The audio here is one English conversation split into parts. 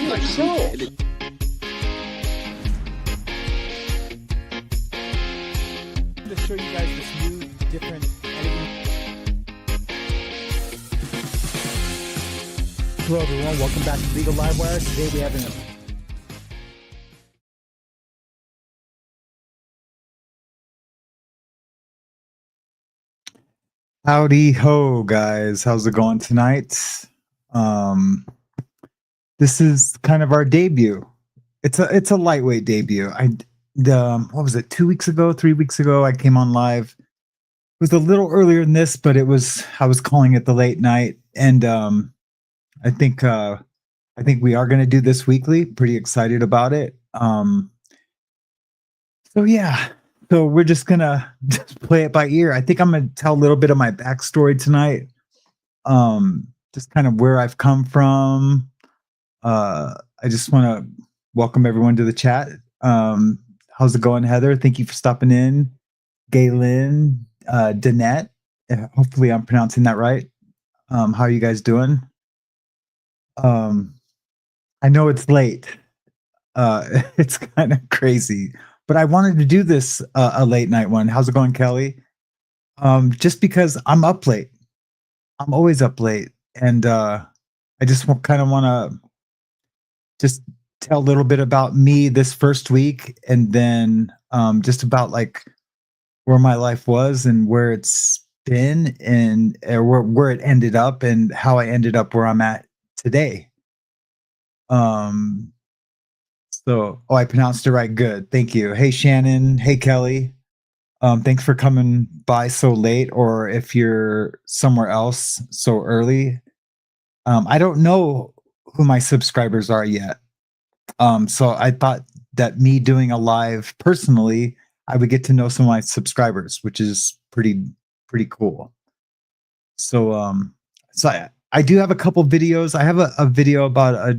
my soul. To show you guys this new, different editing. Hello everyone, welcome back to Legal LiveWire. Today we have an Howdy ho, guys. How's it going tonight? This is kind of our debut. It's a lightweight debut. What was it, 2 weeks ago, 3 weeks ago, I came on live. It was a little earlier than this, but I was calling it the late night. And I think we are gonna do this weekly. Pretty excited about it. So yeah. So we're just gonna just play it by ear. I think I'm gonna tell a little bit of my backstory tonight. Just kind of where I've come from. I just want to welcome everyone to the chat. How's it going, Heather? Thank you for stopping in. Galen, Danette. Hopefully I'm pronouncing that right. How are you guys doing? I know it's late. It's kind of crazy. But I wanted to do this a late night one. How's it going, Kelly? Just because I'm up late. I'm always up late. And I just kind of want to just tell a little bit about me this first week, and then just about like where my life was and where it's been, and where it ended up, and how I ended up where I'm at today. So, I pronounced it right. Good. Thank you. Hey, Shannon. Hey, Kelly. Thanks for coming by so late, or if you're somewhere else so early. I don't know who my subscribers are yet. So I thought that me doing a live personally, I would get to know some of my subscribers, which is pretty cool. So, I do have a couple videos. I have a video about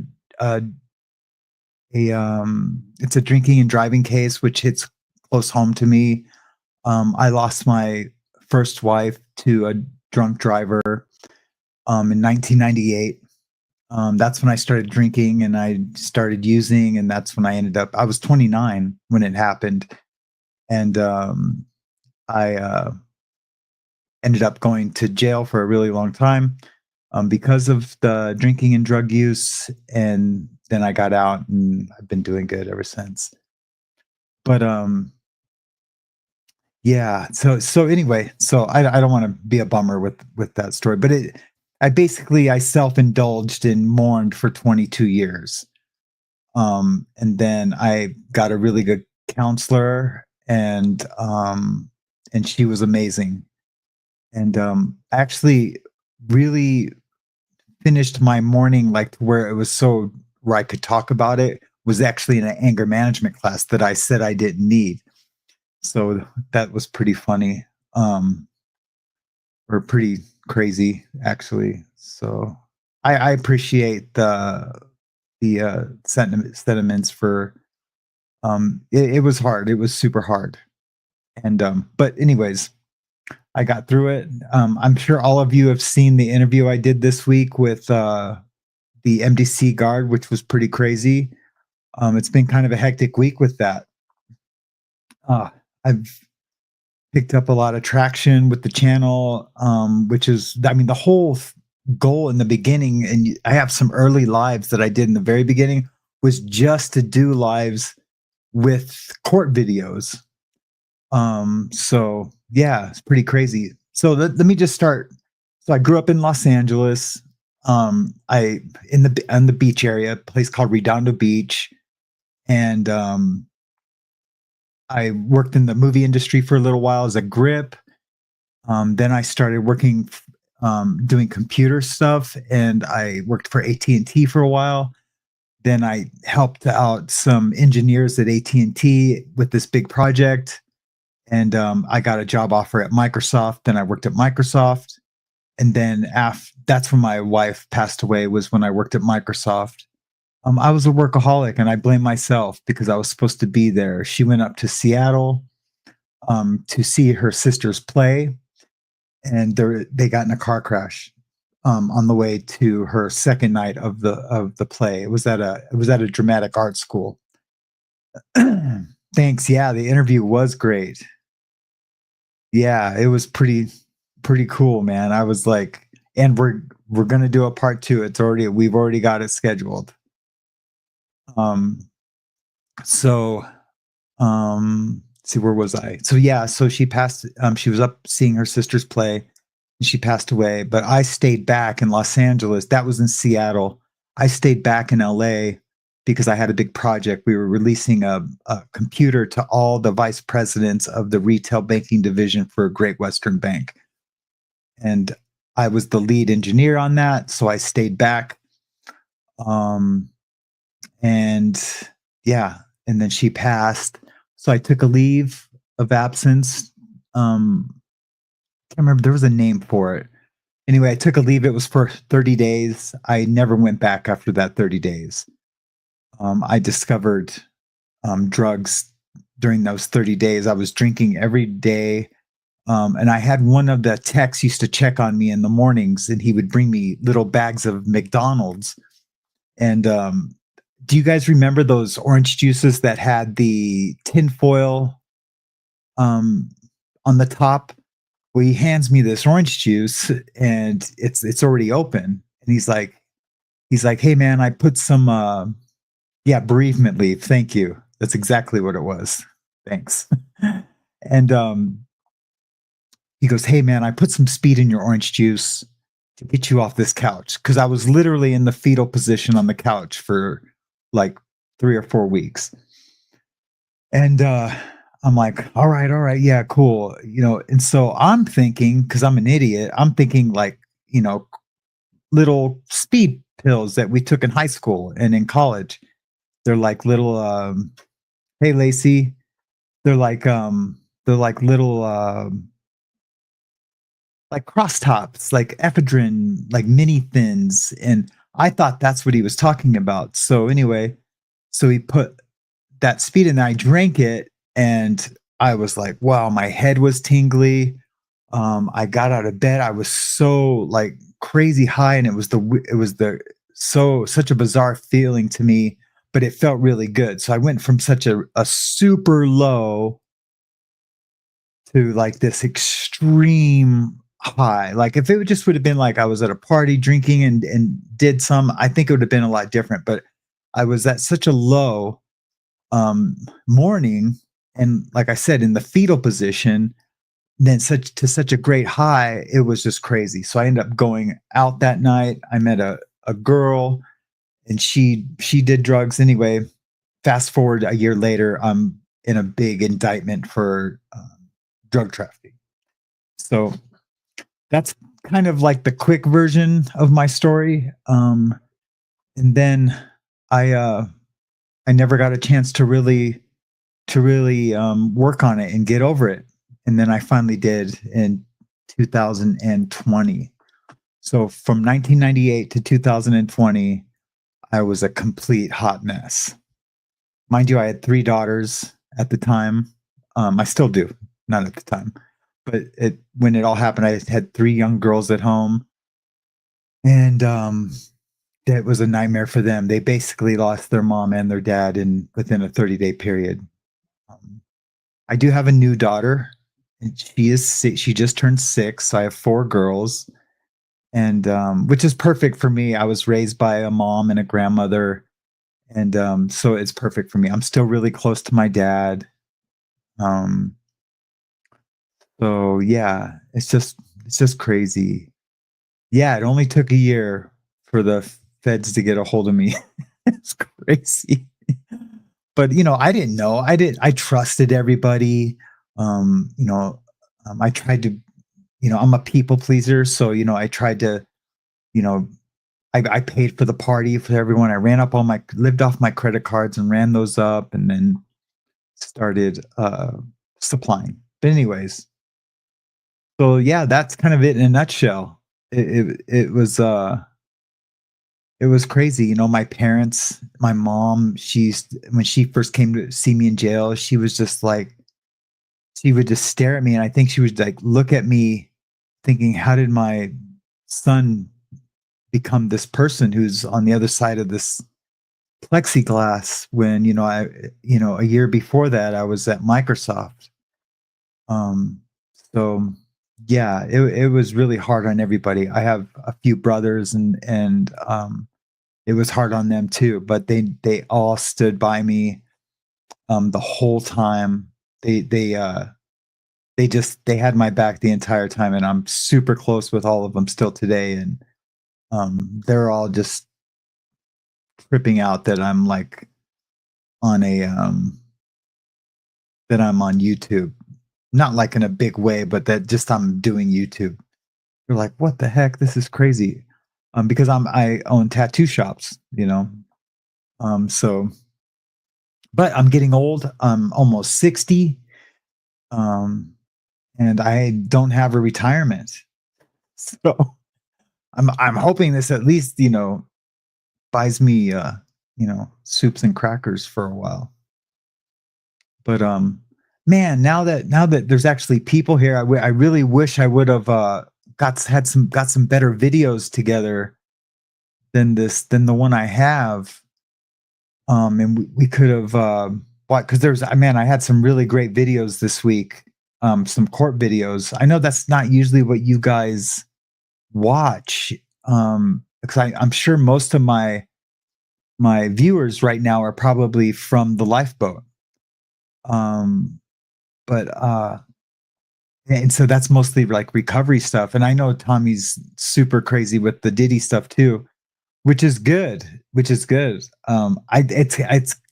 it's a drinking and driving case, which hits close home to me. I lost my first wife to a drunk driver in 1998. That's when I started drinking and I started using, and that's when I was 29 when it happened. And I ended up going to jail for a really long time because of the drinking and drug use. And then I got out and I've been doing good ever since. But yeah, so anyway, so I don't want to be a bummer with that story, but I self-indulged and mourned for 22 years. And then I got a really good counselor, and she was amazing. And actually really finished my morning like where it was so where I could talk about it was actually in an anger management class that I said I didn't need. So that was pretty funny, or pretty crazy, actually. So I appreciate the sentiments for it was hard. It was super hard. And but anyways, I got through it. I'm sure all of you have seen the interview I did this week with the MDC guard, which was pretty crazy. It's been kind of a hectic week with that. I've picked up a lot of traction with the channel, which is, I mean, the whole goal in the beginning, and I have some early lives that I did in the very beginning, was just to do lives with court videos. So yeah, it's pretty crazy. So let me just start. So I grew up in Los Angeles, on the beach area, a place called Redondo Beach. And I worked in the movie industry for a little while as a grip. Then I started working, doing computer stuff, and I worked for AT&T for a while. Then I helped out some engineers at AT&T with this big project. And I got a job offer at Microsoft. Then I worked at Microsoft. And then that's when my wife passed away, was when I worked at Microsoft. I was a workaholic, and I blame myself because I was supposed to be there. She went up to Seattle to see her sisters play, and they got in a car crash. on the way to her second night of the play. It was at a dramatic art school. Thanks. Yeah, the interview was great. Yeah, it was pretty cool, man. I was like, and we're gonna do a part two. We've already got it scheduled. Um, so see, where was I? So yeah, so she passed. She was up seeing her sister's play, and she passed away. But I stayed back in Los Angeles. That was in Seattle. I stayed back in LA because I had a big project. We were releasing a computer to all the vice presidents of the retail banking division for Great Western Bank. And I was the lead engineer on that. So I stayed back. And yeah, and then she passed. So I took a leave of absence. Can't remember, there was a name for it. Anyway, I took a leave. It was for 30 days. I never went back after that 30 days. I discovered drugs during those 30 days. I was drinking every day. And I had one of the techs used to check on me in the mornings, and he would bring me little bags of McDonald's. And do you guys remember those orange juices that had the tinfoil on the top? Well, he hands me this orange juice, and it's already open. And he's like, "Hey man, I put some bereavement leave. Thank you." That's exactly what it was. Thanks. And he goes, "Hey man, I put some speed in your orange juice to get you off this couch," because I was literally in the fetal position on the couch for like 3 or 4 weeks. And I'm like, all right, yeah, cool. And so I'm thinking, because I'm an idiot, I'm thinking like, little speed pills that we took in high school and in college. They're like little hey Lacey, they're like little like crosstops, like ephedrine, like mini thins. And I thought that's what he was talking about. So anyway, so he put that speed and I drank it, and I was like, wow, my head was tingly. I got out of bed. I was so like crazy high, and it was such a bizarre feeling to me, but it felt really good. So I went from such a super low to like this extreme high. Like if it just would have been like I was at a party drinking and did some, I think it would have been a lot different. But I was at such a low morning, and like I said, in the fetal position, then such a great high, it was just crazy. So I ended up going out that night. I met a girl, and she did drugs anyway. Fast forward a year later, I'm in a big indictment for drug trafficking. So that's kind of like the quick version of my story. And then I never got a chance to really work on it and get over it. And then I finally did in 2020. So from 1998 to 2020, I was a complete hot mess. Mind you, I had 3 daughters at the time. I still do, not at the time. But when it all happened, I had 3 young girls at home. And that was a nightmare for them. They basically lost their mom and their dad within a 30-day period. I do have a new daughter, and she just turned 6. So I have 4 girls, and which is perfect for me. I was raised by a mom and a grandmother, and so it's perfect for me. I'm still really close to my dad. So yeah, it's just crazy. Yeah, it only took a year for the feds to get a hold of me. It's crazy. But I didn't know. I trusted everybody. I tried to, I'm a people pleaser. So, I tried to, I paid for the party for everyone. I lived off my credit cards and ran those up, and then started supplying. But anyways, so yeah, that's kind of it in a nutshell. It was crazy. My parents, my mom, when she first came to see me in jail, she was just like, she would just stare at me. And I think she would like look at me thinking, how did my son become this person who's on the other side of this plexiglass when, a year before that I was at Microsoft. Um, so yeah, it was really hard on everybody. I have a few brothers and it was hard on them too, but they all stood by me the whole time. They had my back the entire time, and I'm super close with all of them still today. And they're all just tripping out that I'm like on a that I'm on YouTube. Not like in a big way, but that just I'm doing YouTube. They're like, "What the heck? This is crazy." Because I own tattoo shops, so but I'm getting old. I'm almost 60. Um, and I don't have a retirement. So I'm hoping this at least, buys me soups and crackers for a while. But man, now that there's actually people here, I really wish I would have got some better videos together than the one I have. And we could have what, because I had some really great videos this week. Some court videos. I know that's not usually what you guys watch. Because I'm sure most of my viewers right now are probably from the lifeboat. But and so that's mostly like recovery stuff. And I know Tommy's super crazy with the Diddy stuff too, which is good. It's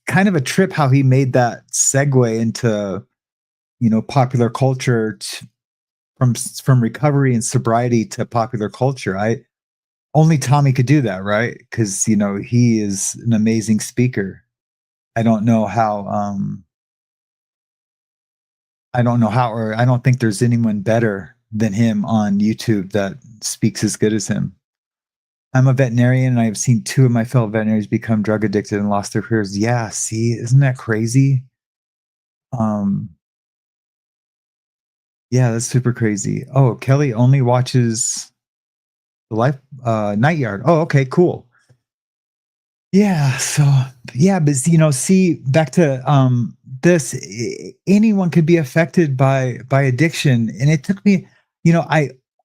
kind of a trip how he made that segue into, popular culture from recovery and sobriety to popular culture. Only Tommy could do that, right? Because he is an amazing speaker. I don't know how, or I don't think there's anyone better than him on YouTube that speaks as good as him. I'm a veterinarian, and I have seen 2 of my fellow veterinarians become drug addicted and lost their careers. Yeah, see, isn't that crazy? Yeah, that's super crazy. Oh, Kelly only watches the Night Yard. Oh, okay, cool. Yeah, so yeah, but see, back to this, anyone could be affected by addiction. And it took me,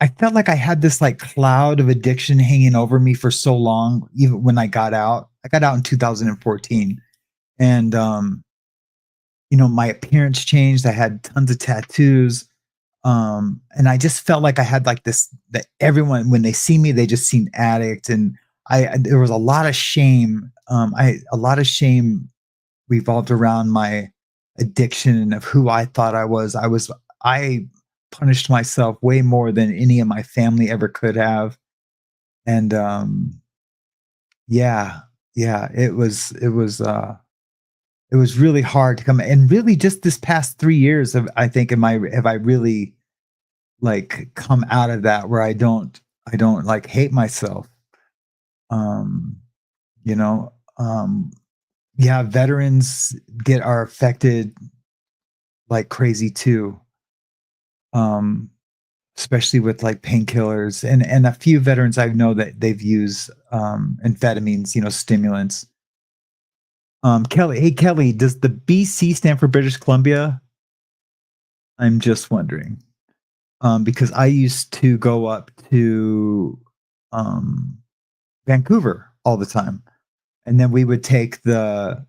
I felt like I had this like cloud of addiction hanging over me for so long, even when I got out. I got out in 2014. And my appearance changed. I had tons of tattoos. And I just felt like I had like this, that everyone, when they see me, they just see an addict. And there was a lot of shame. A lot of shame revolved around my addiction of who I thought I was. I punished myself way more than any of my family ever could have. And yeah, it was really hard to come. And really just this past 3 years of, I think, have I really like come out of that where I don't like hate myself. Um, you know, yeah, veterans are affected like crazy too. Especially with like painkillers, and a few veterans I know that they've used amphetamines, stimulants. Kelly, hey Kelly, does the BC stand for British Columbia? I'm just wondering. Because I used to go up to Vancouver all the time. And then we would take oh,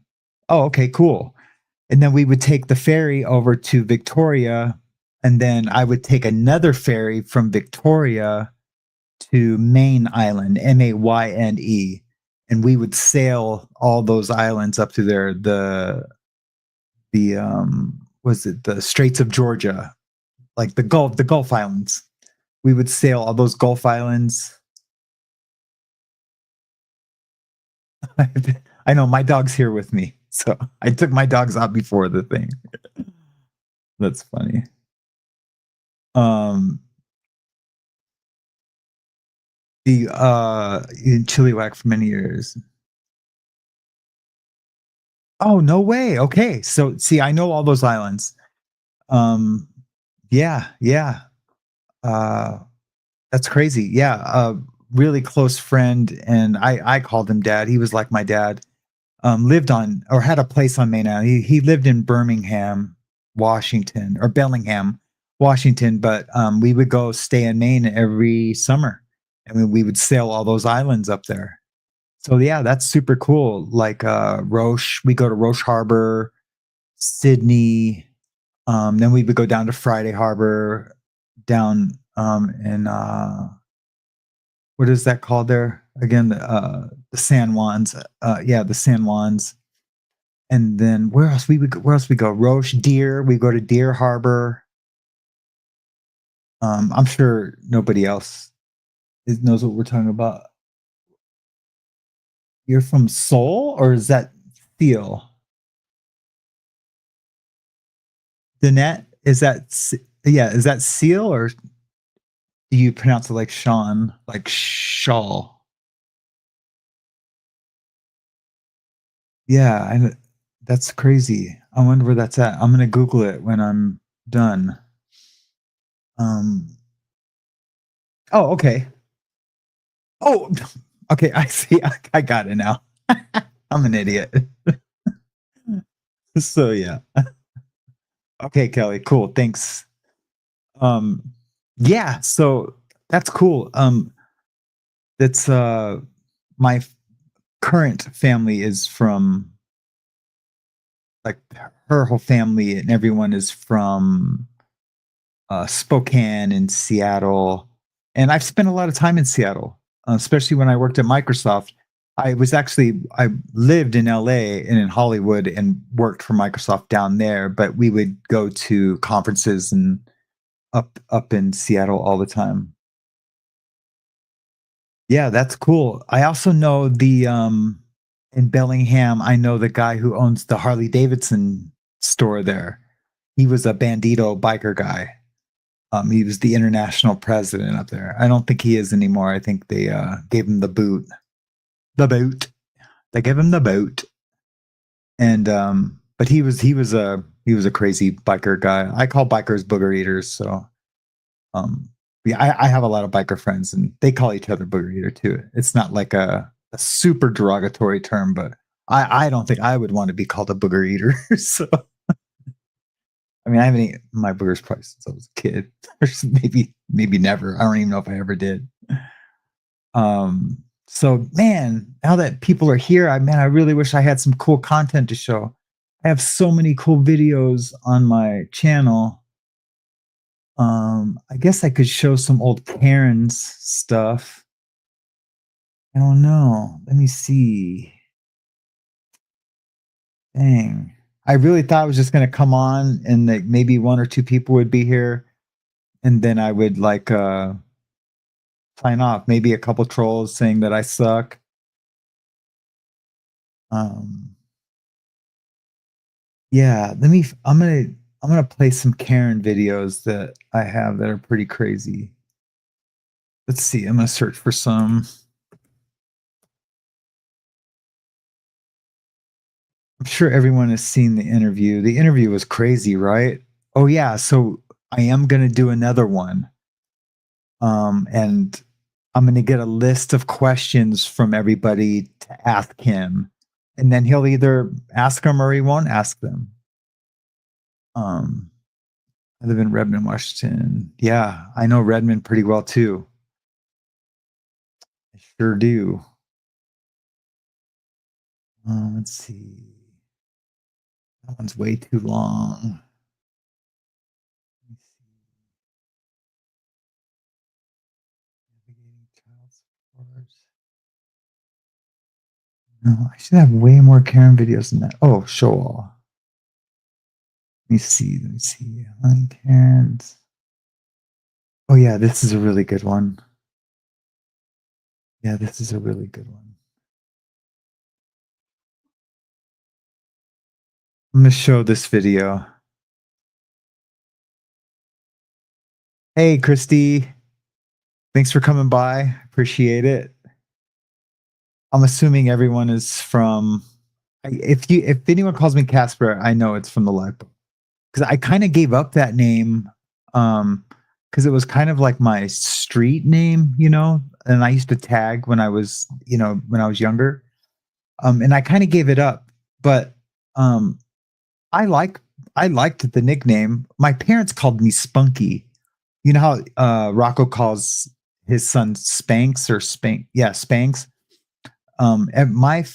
okay, cool. And then we would take the ferry over to Victoria. And then I would take another ferry from Victoria to Maine Island, Mayne. And we would sail all those islands up to there. Was it the Straits of Georgia, like the Gulf Islands. We would sail all those Gulf Islands. I know my dog's here with me, so I took my dogs out before the thing. That's funny. In Chilliwack for many years. Oh, no way. Okay, so see, I know all those islands. Yeah. That's crazy. Yeah. really close friend, and I called him dad. He was like my dad. Lived on or had a place on Main Island. He lived in Birmingham, Washington, or Bellingham, Washington. But we would go stay in Maine every summer, and we would sail all those islands up there. So yeah, that's super cool. Like Roche, we go to Roche Harbor, Sydney. Then we would go down to Friday Harbor, down in what is that called there again? The San Juans. Yeah, the San Juans. And then where else we would go, where else we go? Roche, Deer. We go to Deer Harbor. I'm sure nobody else knows what we're talking about. You're from Seoul, or is that Seal? Danette, is that yeah? Is that Seal, or do you pronounce it like Sean, like Shawl? Yeah, that's crazy. I wonder where that's at. I'm gonna Google it when I'm done. Oh, okay. Oh, okay. I see. I got it now. I'm an idiot. So yeah. Okay, Kelly. Cool. Thanks. Um, yeah. So that's cool. That's my current family is from, like, her whole family and everyone is from Spokane and Seattle. And I've spent a lot of time in Seattle, especially when I worked at Microsoft. I lived in LA and in Hollywood and worked for Microsoft down there, but we would go to conferences and up in Seattle all the time. Yeah, that's cool. I also know the in Bellingham, I know the guy who owns the Harley Davidson store there. He was a bandito biker guy. He was the international president up there. I don't think he is anymore. I think they gave him the boot. The boot. They gave him the boot. And but he was a crazy biker guy. I call bikers booger eaters. So yeah, I have a lot of biker friends, and they call each other booger eater too. It's not like a super derogatory term, but I don't think I would want to be called a booger eater. So I mean, I haven't eaten my boogers probably since I was a kid, or maybe never. I don't even know if I ever did. So man, now that people are here, I really wish I had some cool content to show. I have so many cool videos on my channel. I guess I could show some old Karen's stuff. I don't know. Let me see. Dang. I really thought I was just going to come on and like maybe one or two people would be here, and then I would like sign off. Maybe a couple trolls saying that I suck. Yeah, I'm gonna play some Karen videos that I have that are pretty crazy. Let's see. I'm gonna search for some. I'm sure everyone has seen the interview. The interview was crazy, right? Oh yeah, so I am gonna do another one. And I'm gonna get a list of questions from everybody to ask him, and then he'll either ask them or he won't ask them. I live in Redmond, Washington. Yeah, I know Redmond pretty well too. I sure do. Let's see. That one's way too long. No, I should have way more Karen videos than that. Oh, show all. Let me see. Karen's. Oh yeah, this is a really good one. Yeah, this is a really good one. I'm gonna show this video. Hey, Christy. Thanks for coming by. Appreciate it. I'm assuming everyone is from. If anyone calls me Casper, I know it's from the live book, because I kind of gave up that name, because because it was kind of like my street name, you know. And I used to tag when I was, you know, when I was younger. And I kind of gave it up, but um, I like I liked the nickname. My parents called me Spunky. You know how Rocco calls his son Spanks or Spank? Yeah, Spanks. And my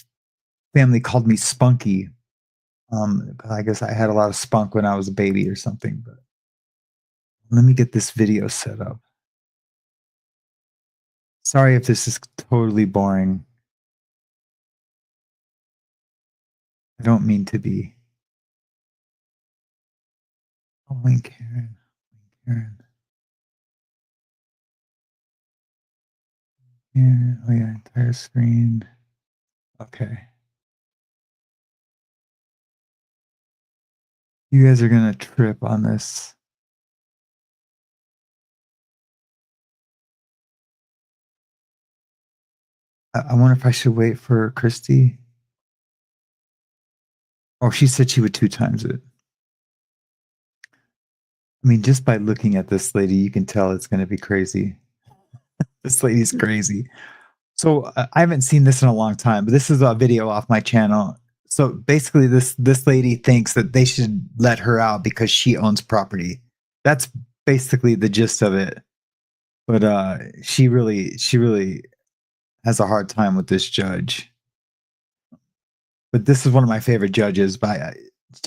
family called me Spunky. I guess I had a lot of spunk when I was a baby or something. But let me get this video set up. Sorry if this is totally boring. I don't mean to be. Oh, Link Karen. Karen. Yeah, oh yeah, entire screen. Okay. You guys are gonna trip on this. I wonder if I should wait for Christy. Oh, she said she would 2 times it. I mean, just by looking at this lady, you can tell it's going to be crazy. This lady's crazy. So I haven't seen this in a long time, but this is a video off my channel. So basically, this lady thinks that they should let her out because she owns property. That's basically the gist of it. But she really has a hard time with this judge. But this is one of my favorite judges. But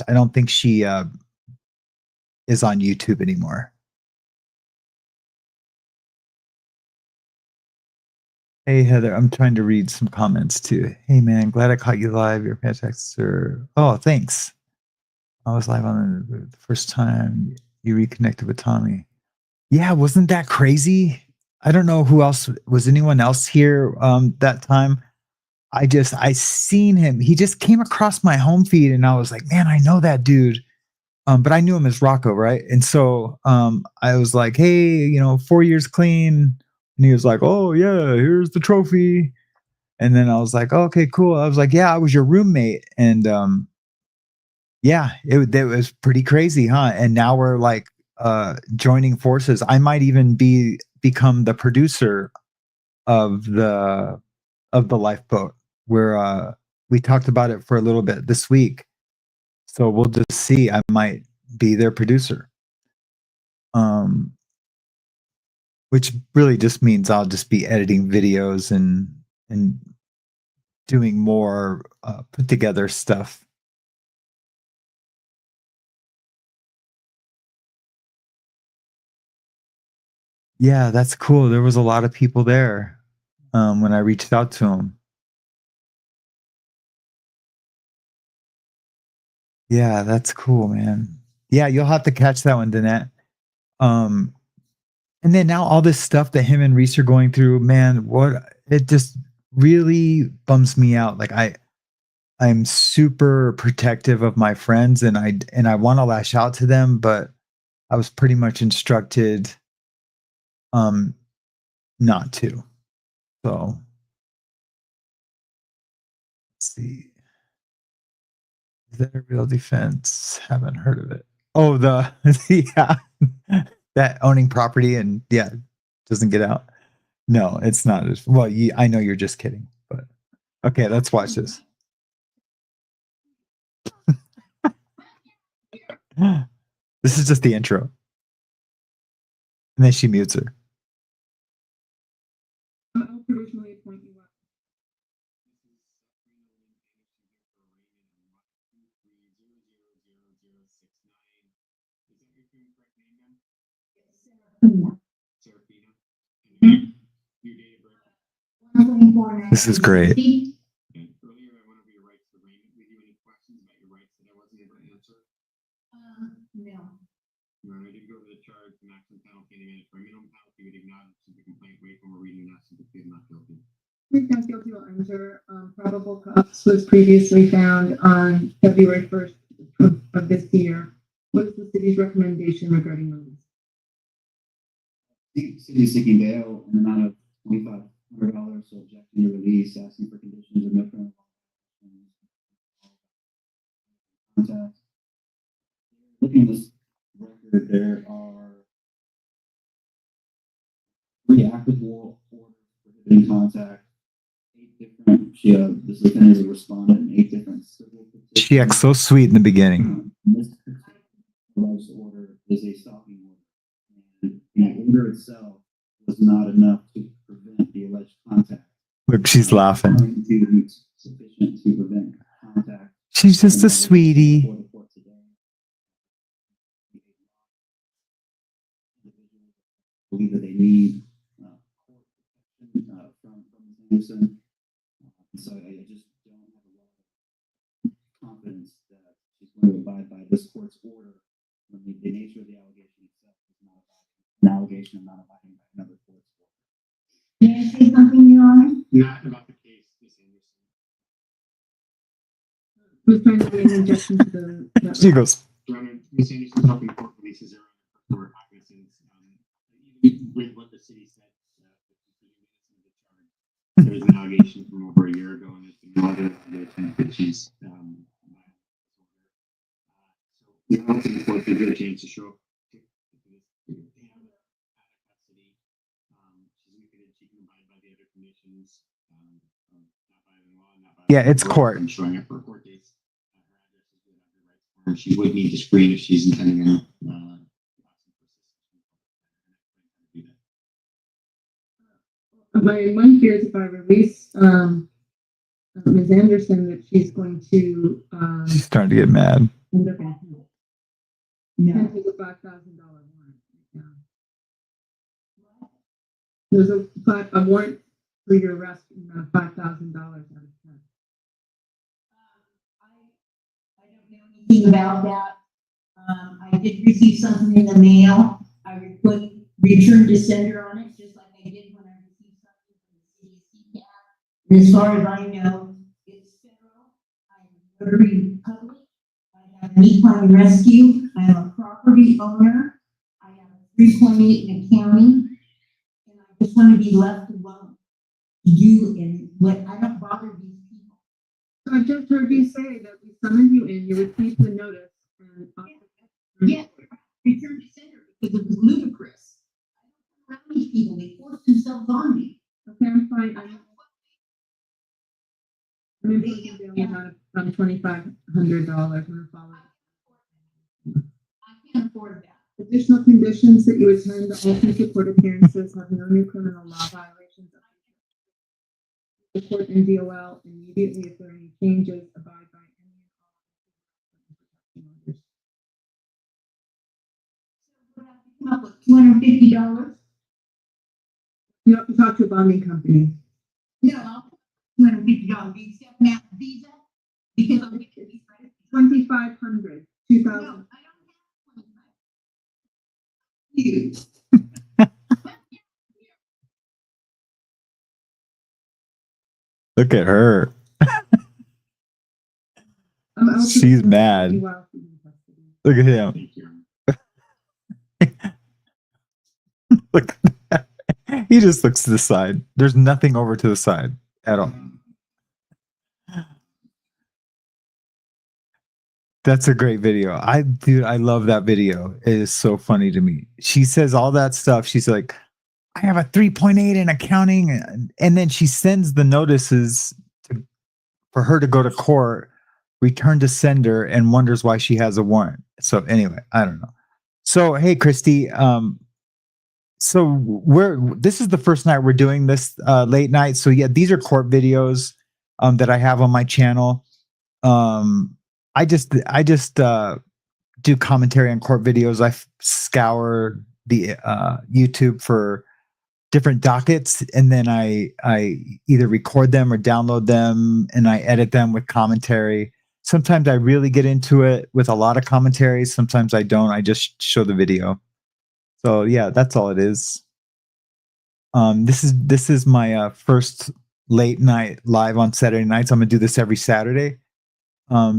I don't think she is on YouTube anymore. Hey Heather, I'm trying to read some comments too. Hey man, glad I caught you live. You're fantastic, sir. Oh, thanks. I was live on the first time you reconnected with Tommy. Yeah, wasn't that crazy? I don't know who else was anyone else here that time. I seen him. He just came across my home feed and I was like, man, I know that dude. But I knew him as Rocco, right? And so I was like, hey, you know, 4 years clean. And he was like, oh yeah, here's the trophy. And then I was like, oh, okay, cool. I was like, yeah, I was your roommate. And yeah, it was pretty crazy, huh? And now we're like joining forces. I might even become the producer of the lifeboat. Where we talked about it for a little bit this week. So we'll just see. I might be their producer. Which really just means I'll just be editing videos and doing more put together stuff. Yeah, that's cool. There was a lot of people there when I reached out to them. Yeah, that's cool, man. Yeah, you'll have to catch that one, Danette. Um, and then now all this stuff that him and Reese are going through, man, what it just really bums me out. Like I'm super protective of my friends and I want to lash out to them, but I was pretty much instructed um not to. So let's see. Is that a real defense? Haven't heard of it. Oh, the yeah. That owning property and yeah, doesn't get out. No, it's not. Well, I know you're just kidding, but okay, let's watch this. This is just the intro. And then she mutes her. This is great. Not guilty or unsure. Probable cause was previously found on February 1st of this year. What is the city's recommendation regarding release? The city is seeking bail in the amount of $2,500, so objecting to release, asking for conditions of no criminal contact. Looking at this record, there are 3 active war orders prohibiting contact, 8 different, this defendant is a respondent in 8 different civil petitions. She acts so sweet in the beginning. This alleged order is a stalking order. And the order itself was not enough to prevent the alleged contact. Look, she's laughing. Sufficient to prevent contact. She's just a sweetie. Believe that they need from Anderson. So I just don't have a lot of confidence that she's going to abide by this court's order when the nature of the allegation itself is not an allegation of not abiding by another court's order. May I say something, Your Honor? Not about the case, Ms. Anderson. Who's trying to get an injection to the? She goes, Your Honor, Ms. Anderson's helping court releases are for cognizance. Even with what the city said, there was an allegation from over a year ago, and there's been no other evidence that she's so we're hoping the court to get a chance to show she can abide by the other conditions. yeah, it's court. And showing up for court dates. She would need to screen if she's intending on. My one fear is if I release Ms. Anderson that she's going to She's starting to get mad. end up in hell. No. And there's a $5,000 warrant. Right now. There's a warrant for your arrest in $5,000 out of 10. I don't know anything about that. I did receive something in the mail. I returned to sender on it, just like I did when I received something from the city CPAC. And as far as I know, it's federal. I'm very public. I have an equine rescue. I am a property owner. I have a 3.8 in accounting. And I just want to be left alone to do and what I don't bother these people. So I just heard you say that we summoned you in, you received the notice. And Yeah, return to sender because it was ludicrous. I don't know these people, they forced themselves on me. Okay, I'm fine. I'm in the only amount of $2,500. I'm gonna follow. I can't afford that. Additional conditions that you attend all future court appearances, have no new criminal law violations. The court and DOL immediately if there are any changes, abide by any and all orders. Come up with $250? You have to talk to a bonding company. No, I'll put $250. Do you accept that Visa? Because I'm getting these right. 2,500, No, 2,000. I don't have 25. You. Look at her. She's mad. Look at him. Thank you. Look at that. He just looks to the side. There's nothing over to the side at all. That's a great video. I love that video. It is so funny to me. She says all that stuff. She's like, I have a 3.8 in accounting. And then she sends the notices for her to go to court, return to sender, and wonders why she has a warrant. So anyway, I don't know. So, hey, Christy, this is the first night we're doing this late night. So yeah, these are court videos that I have on my channel. I just do commentary on court videos. I scour the YouTube for different dockets, and then I either record them or download them, and I edit them with commentary. Sometimes I really get into it with a lot of commentary. Sometimes I don't. I just show the video. So yeah, that's all it is. This is my first late night live on Saturday nights. I'm gonna do this every Saturday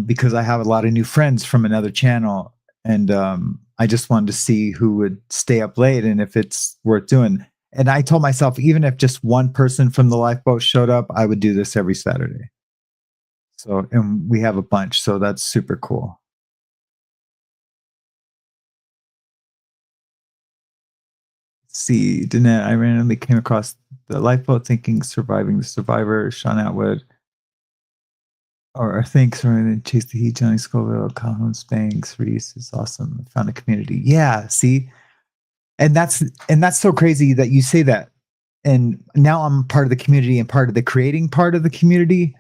because I have a lot of new friends from another channel, and I just wanted to see who would stay up late and if it's worth doing. And I told myself, even if just one person from the lifeboat showed up, I would do this every Saturday. So, and we have a bunch, so that's super cool. see, Danette, I randomly came across the lifeboat thinking surviving the survivor, Sean Atwood. Or thanks, or Chase the Heat, Johnny Scoville, Calhoun Spanks, Reese is awesome. Found a community. Yeah, see? And that's so crazy that you say that. And now I'm part of the community and part of the creating part of the community.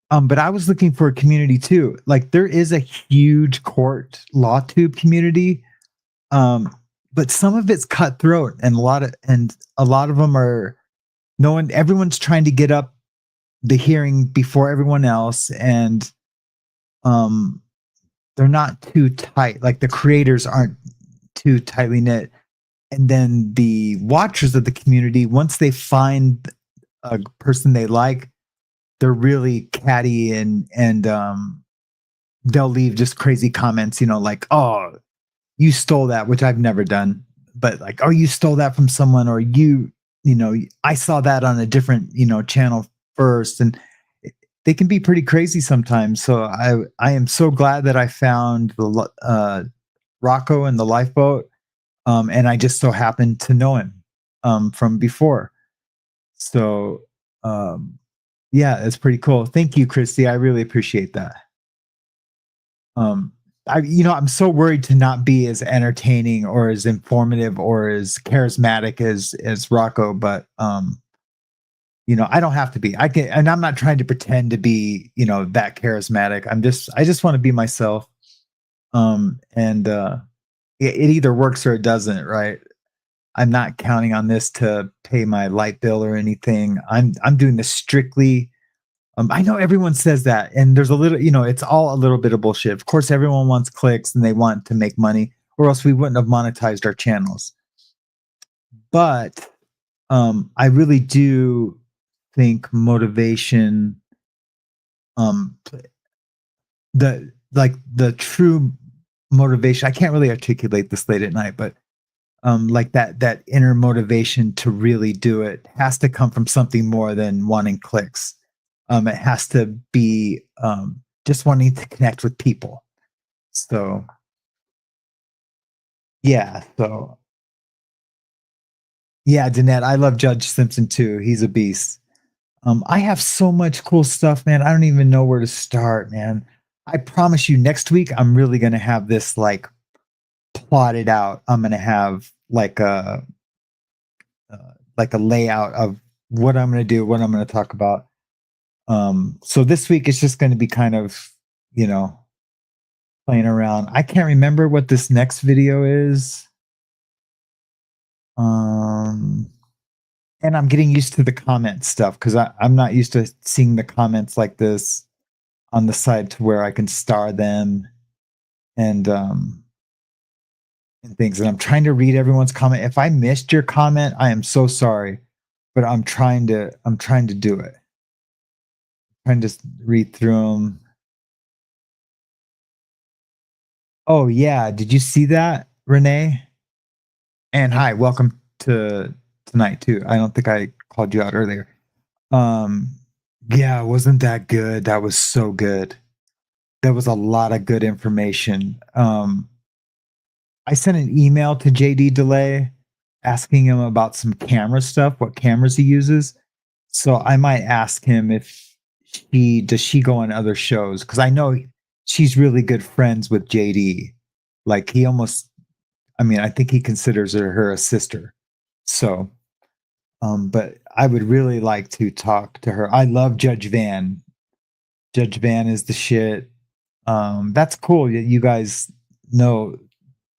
But I was looking for a community too. Like there is a huge court law tube community. But some of it's cutthroat and a lot of them are everyone's trying to get up the hearing before everyone else. And they're not too tight. Like the creators aren't too tightly knit. And then the watchers of the community, once they find a person they like, they're really catty and they'll leave just crazy comments, like, oh, you stole that, which I've never done, but like, oh, you stole that from someone, or I saw that on a different, channel first. And they can be pretty crazy sometimes. So I am so glad that I found the Rocco and the lifeboat. And I just so happened to know him from before. So yeah, it's pretty cool. Thank you, Christy. I really appreciate that. I'm so worried to not be as entertaining or as informative or as charismatic as Rocco, but I don't have to be. I can, and I'm not trying to pretend to be, that charismatic. I just want to be myself. It either works or it doesn't, right? I'm not counting on this to pay my light bill or anything. I'm doing this strictly. I know everyone says that, and there's a little, it's all a little bit of bullshit. Of course, everyone wants clicks and they want to make money, or else we wouldn't have monetized our channels. But I really do think motivation, the true motivation, I can't really articulate this late at night, but like that inner motivation to really do it has to come from something more than wanting clicks. It has to be just wanting to connect with people. So yeah, Danette, I love Judge Simpson too. He's a beast. I have so much cool stuff, man. I don't even know where to start, man. I promise you next week, I'm really going to have this like plotted out. I'm going to have like a layout of what I'm going to do, what I'm going to talk about. So this week it's just going to be kind of, playing around. I can't remember what this next video is. And I'm getting used to the comment stuff because I'm not used to seeing the comments like this on the side to where I can star them and things. And I'm trying to read everyone's comment. If I missed your comment, I am so sorry, but I'm trying to do it. I'm trying to read through them. Oh yeah, did you see that, Renee? And hi, welcome to tonight too. I don't think I called you out earlier. Yeah, wasn't that good? That was so good. There was a lot of good information. I sent an email to JD Delay asking him about some camera stuff, what cameras he uses. So I might ask him if does she go on other shows? Because I know she's really good friends with JD. Like I think he considers her a sister. So, but I would really like to talk to her. I love Judge Van. Judge Van is the shit. That's cool. You guys know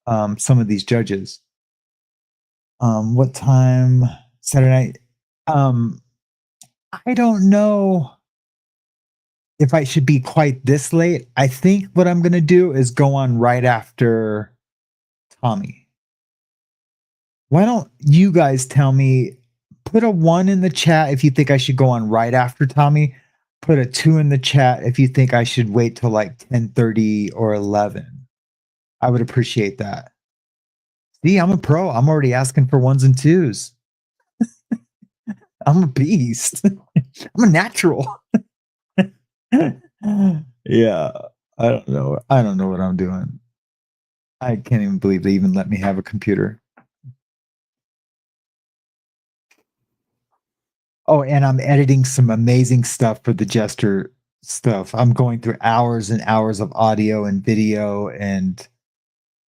some of these judges. What time? Saturday night. I don't know if I should be quite this late. I think what I'm going to do is go on right after Tommy. Why don't you guys tell me, put a 1 in the chat if you think I should go on right after Tommy. Put a 2 in the chat if you think I should wait till like 10:30 or 11. I would appreciate that. See, I'm a pro. I'm already asking for 1s and 2s. I'm a beast. I'm a natural. Yeah, I don't know. I don't know what I'm doing. I can't even believe they even let me have a computer. Oh, and I'm editing some amazing stuff for the Jester stuff. I'm going through hours and hours of audio and video, and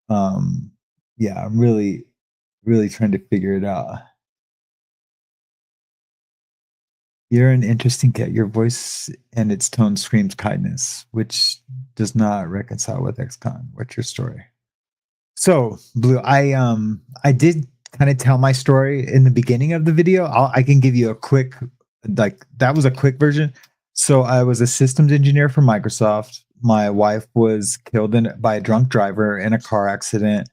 um yeah, I'm really really trying to figure it out. You're an interesting cat. Your voice and its tone screams kindness, which does not reconcile with XCon. What's your story? So, Blue, I did kind of tell my story in the beginning of the video. I can give you a quick, like that was a quick version. So I was a systems engineer for Microsoft. My wife was killed by a drunk driver in a car accident.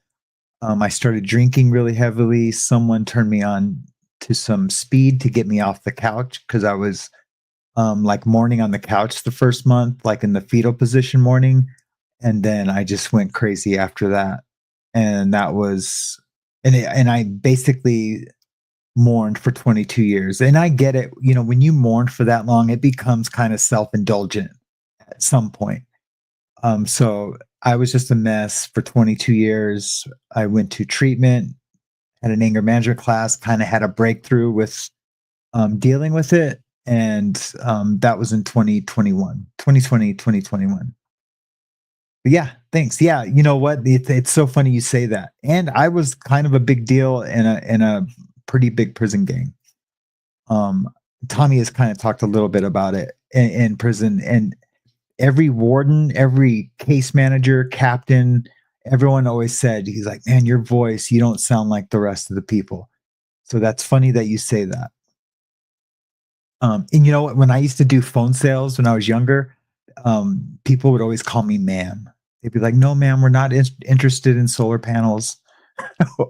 I started drinking really heavily. Someone turned me on to some speed to get me off the couch because I was like mourning on the couch the first month, like in the fetal position mourning. And then I just went crazy after that. And that was, and I basically mourned for 22 years. And I get it. You know, when you mourn for that long, it becomes kind of self-indulgent at some point. So I was just a mess for 22 years. I went to treatment, had an anger management class, kind of had a breakthrough with dealing with it. And that was in 2021. But yeah, thanks. Yeah, you know what? It's so funny you say that. And I was kind of a big deal in a pretty big prison gang. Tommy has kind of talked a little bit about it in prison, and every warden, every case manager, captain, everyone always said, he's like, man, your voice, you don't sound like the rest of the people. So that's funny that you say that. And you know what? When I used to do phone sales when I was younger, people would always call me ma'am. They'd be like, no, ma'am, we're not interested in solar panels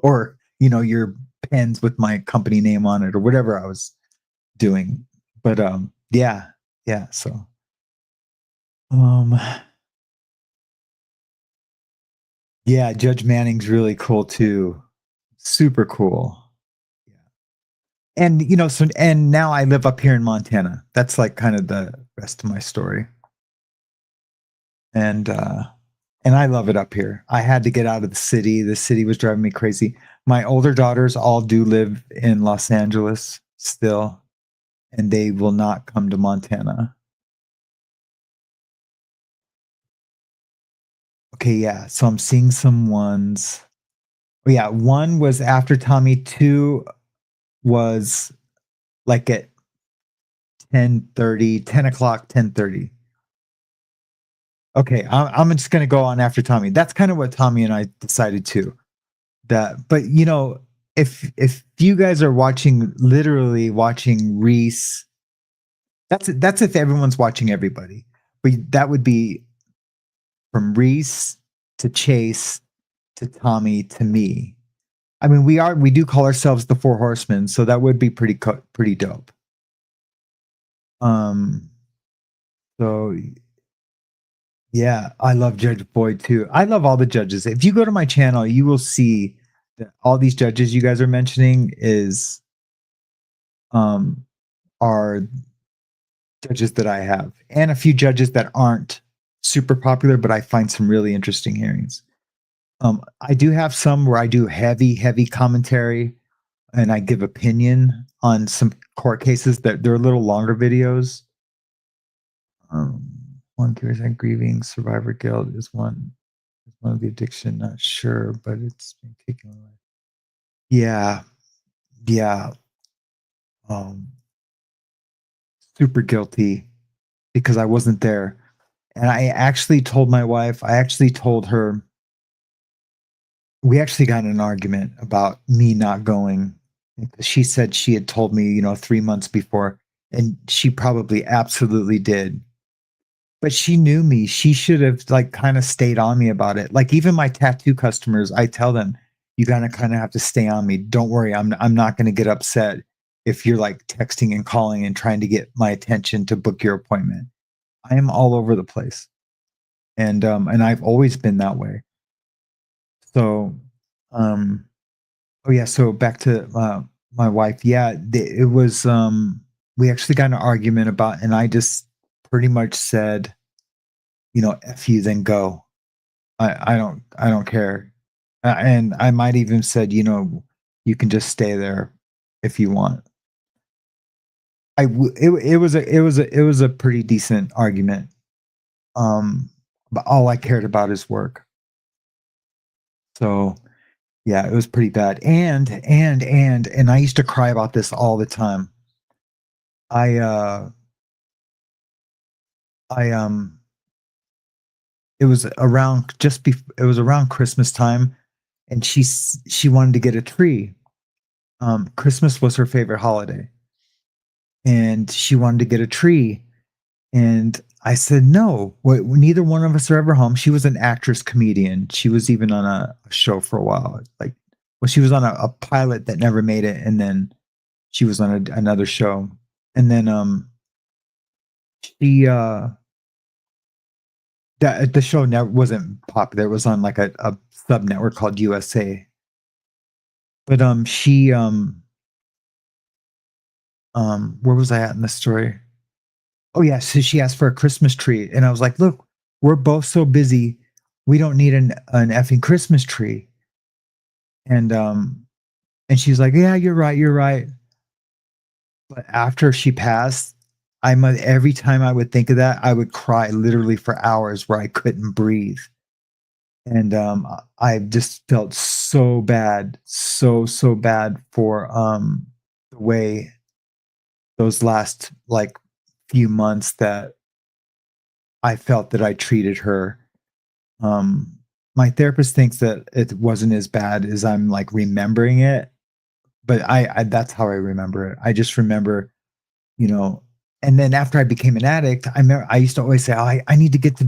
or, you know, your pens with my company name on it or whatever I was doing. But yeah. So yeah, Judge Manning's really cool too. Super cool. And you know, so and now I live up here in Montana. That's like kind of the rest of my story. And I love it up here. I had to get out of the city. The city was driving me crazy. My older daughters all do live in Los Angeles still, and they will not come to Montana. Okay, yeah. So I'm seeing some ones. Oh, yeah, one was after Tommy, two was like at 10:30, 10 o'clock, 10:30. Okay, I'm just gonna go on after Tommy. That's kind of what Tommy and I decided to. That, but you know, if you guys are watching, literally watching Reese, that's if everyone's watching everybody. But that would be from Reese to Chase to Tommy to me. I mean, we do call ourselves the Four Horsemen, so that would be pretty dope. So yeah, I love Judge Boyd too. I love all the judges. If you go to my channel, you will see that all these judges you guys are mentioning are judges that I have, and a few judges that aren't super popular, but I find some really interesting hearings. I do have some where I do heavy commentary and I give opinion on some court cases that they're a little longer videos. One curious and grieving survivor guilt is one of the addiction. Not sure, but it's been taken away. Yeah. Super guilty because I wasn't there. And I actually told my wife, I actually told her, we actually got in an argument about me not going. She said she had told me, 3 months before, and she probably absolutely did. But she knew me. She should have like kind of stayed on me about it. Like even my tattoo customers, I tell them, you gotta kind of have to stay on me. Don't worry, I'm not gonna get upset if you're like texting and calling and trying to get my attention to book your appointment. I am all over the place. And I've always been that way. So oh yeah, so back to my wife. Yeah, it was we actually got in an argument about, and I just pretty much said, F you, then go. I don't care. And I might even said, you can just stay there if you want. it was a pretty decent argument. But all I cared about is work. So yeah, it was pretty bad. And I used to cry about this all the time. I it was around it was around Christmas time, and she wanted to get a tree. Christmas was her favorite holiday, and she wanted to get a tree. And I said, no, neither one of us are ever home. She was an actress comedian. She was even on a show for a while. Like, well, she was on a pilot that never made it. And then she was on another show. And then, the show never wasn't popular. It was on like a sub network called USA. But, where was I at in the story? Oh yeah, so she asked for a Christmas tree, and I was like, "Look, we're both so busy, we don't need an effing Christmas tree." And she's like, "Yeah, you're right, you're right." But after she passed, every time I would think of that, I would cry literally for hours where I couldn't breathe. And I just felt so bad, so bad for the way those last like few months that I felt that I treated her. My therapist thinks that it wasn't as bad as I'm like remembering it, but I that's how I remember it. I just remember, you know, and then after I became an addict, I used to always say, oh, I need to get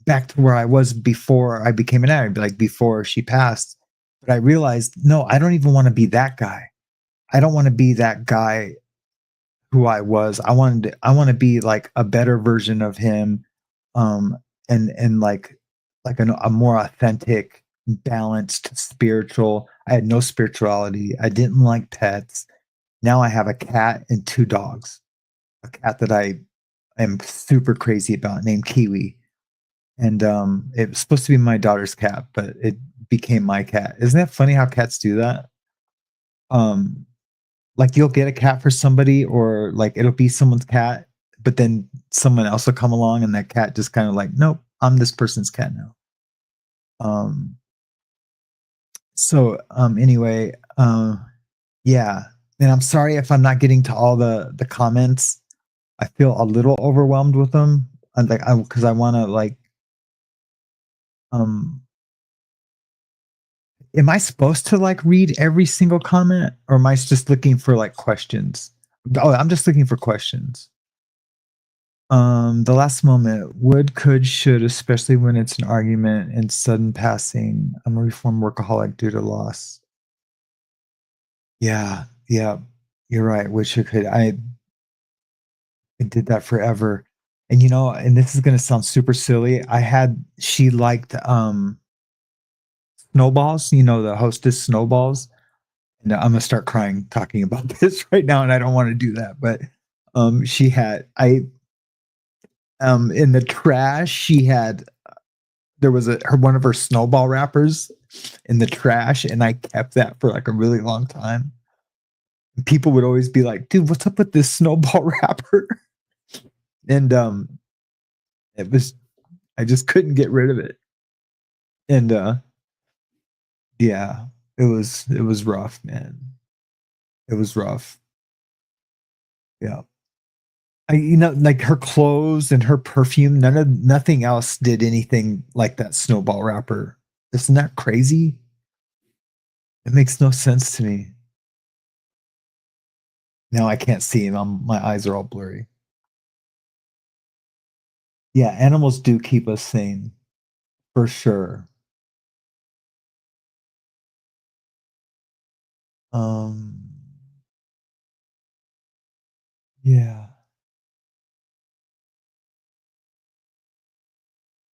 back to where I was before I became an addict, like before she passed. But I realized, no, I don't even want to be that guy. I don't want to be that guy who I was. I want to be like a better version of him, and like a more authentic, balanced, spiritual. I had no spirituality. I didn't like pets. Now I have a cat and 2 dogs. A cat that I am super crazy about named Kiwi. And it was supposed to be my daughter's cat, but it became my cat. Isn't that funny how cats do that? Like you'll get a cat for somebody, or like it'll be someone's cat, but then someone else will come along and that cat just kind of like, nope, I'm this person's cat now. So anyway, yeah. And I'm sorry if I'm not getting to all the comments. I feel a little overwhelmed with them. Because I want to like, am I supposed to like read every single comment, or am I just looking for like questions? Oh, I'm just looking for questions. The last moment, would, could, should, especially when it's an argument and sudden passing. I'm a reformed workaholic due to loss. Yeah, you're right. Would, should, could. I did that forever. And and this is gonna sound super silly. She liked Snowballs, the Hostess Snowballs. And I'm gonna start crying talking about this right now, and I don't want to do that. But she had in the trash, there was one of her Snowball wrappers in the trash, and I kept that for like a really long time. And people would always be like, "Dude, what's up with this Snowball wrapper?" And I just couldn't get rid of it. And yeah, it was rough, man. It was rough. Yeah. Like her clothes and her perfume, nothing else did anything like that Snowball wrapper. Isn't that crazy? It makes no sense to me. Now I can't see him. My eyes are all blurry. Yeah, animals do keep us sane, for sure. Yeah,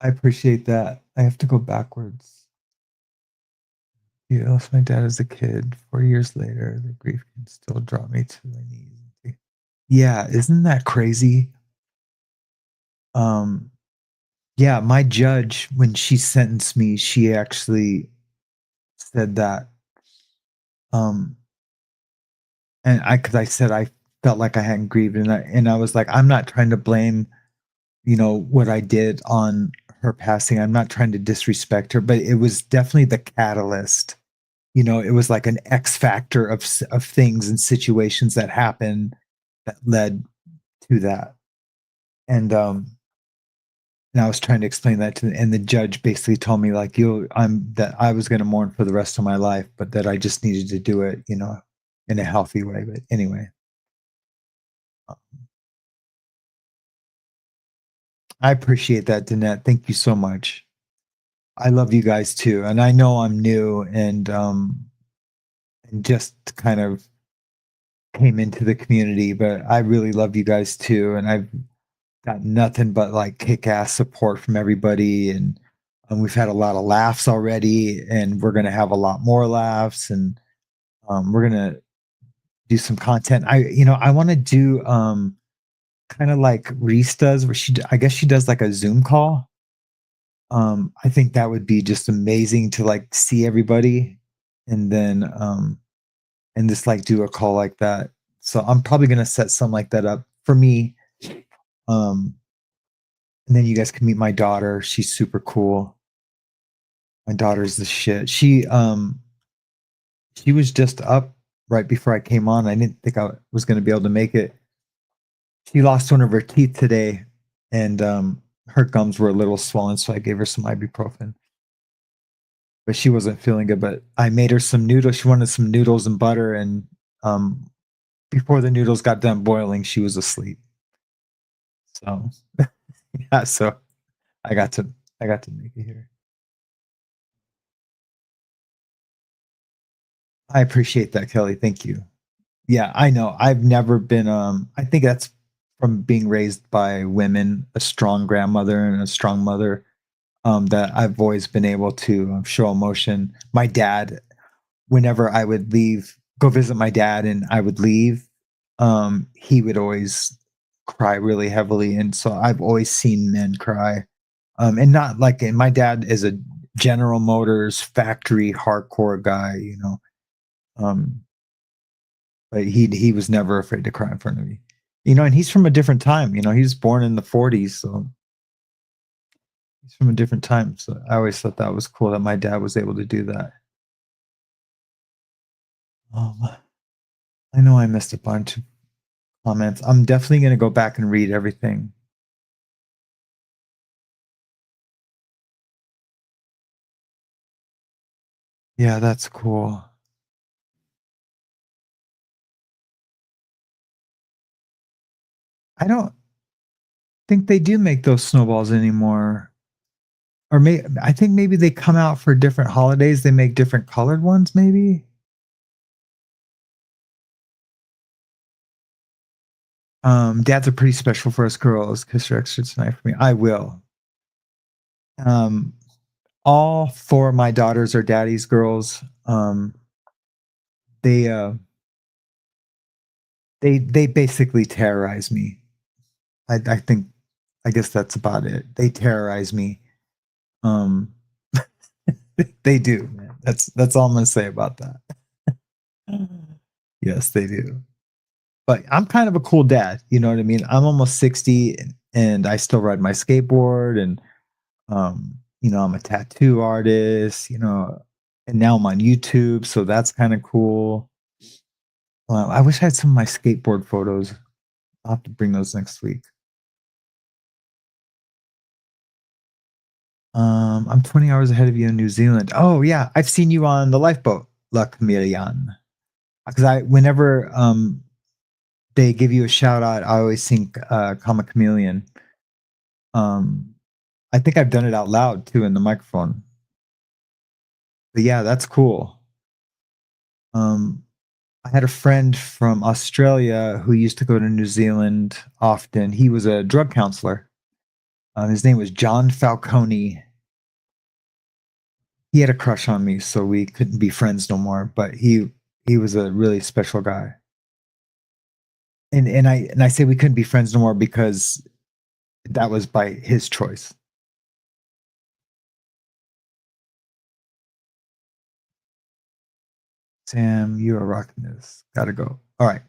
I appreciate that. I have to go backwards. Yeah, lost my dad as a kid. 4 years later, the grief can still draw me to my knees. Yeah, isn't that crazy? Yeah, my judge, when she sentenced me, she actually said that, and because I said felt like I hadn't grieved, and I was like, I'm not trying to blame, what I did on her passing. I'm not trying to disrespect her, but it was definitely the catalyst. It was like an X factor of things and situations that happened that led to that. And I was trying to explain that and the judge basically told me like that I was going to mourn for the rest of my life, but that I just needed to do it, in a healthy way. But anyway, I appreciate that, Danette. Thank you so much. I love you guys too, and I know I'm new and just kind of came into the community, but I really love you guys too, and I've got nothing but like kick-ass support from everybody, and we've had a lot of laughs already, and we're gonna have a lot more laughs, and we're gonna do some content. I want to do kind of like Reese does, where I guess she does like a Zoom call. I think that would be just amazing to like see everybody, and then and just like do a call like that. So I'm probably gonna set something like that up for me. Um, and then you guys can meet my daughter. She's super cool. My daughter's the shit. She was just up right before I came on. I didn't think I was gonna be able to make it. She lost one of her teeth today, and her gums were a little swollen, so I gave her some ibuprofen. But she wasn't feeling good. But I made her some noodles. She wanted some noodles and butter, and before the noodles got done boiling, she was asleep. So yeah, so I got to make it here. I appreciate that, Kelly. Thank you. Yeah, I know. I've never been I think that's from being raised by women, a strong grandmother and a strong mother, that I've always been able to show emotion. My dad, whenever I would go visit my dad and I would leave, he would always cry really heavily. And so I've always seen men cry. And not like, and my dad is a General Motors factory hardcore guy, um, but he was never afraid to cry in front of me, and he's from a different time, he was born in the 40s. So he's from a different time. So I always thought that was cool that my dad was able to do that. Um, I know I missed a bunch of comments. I'm definitely going to go back and read everything. Yeah, that's cool. I don't think they do make those snowballs anymore. Or I think maybe they come out for different holidays. They make different colored ones, maybe. Dads are pretty special for us girls. Kiss her extra tonight for me. I will. Um, all four of my daughters are daddy's girls. They they basically terrorize me. I think I guess that's about it. They terrorize me. Um, they do, man. That's all I'm gonna say about that. Yes, they do. But I'm kind of a cool dad. You know what I mean? I'm almost 60, and I still ride my skateboard, and I'm a tattoo artist. And now I'm on YouTube, so that's kind of cool. I wish I had some of my skateboard photos. I'll have to bring those next week. I'm 20 hours ahead of you in New Zealand. Oh yeah, I've seen you on the lifeboat, La Chameleon. Because whenever they give you a shout out, I always think Comma Chameleon. I think I've done it out loud too in the microphone. But yeah, that's cool. I had a friend from Australia who used to go to New Zealand often. He was a drug counselor. His name was John Falcone. He had a crush on me, so we couldn't be friends no more. But he was a really special guy. And I say we couldn't be friends no more because that was by his choice. Sam, you are rocking this. Gotta go. All right.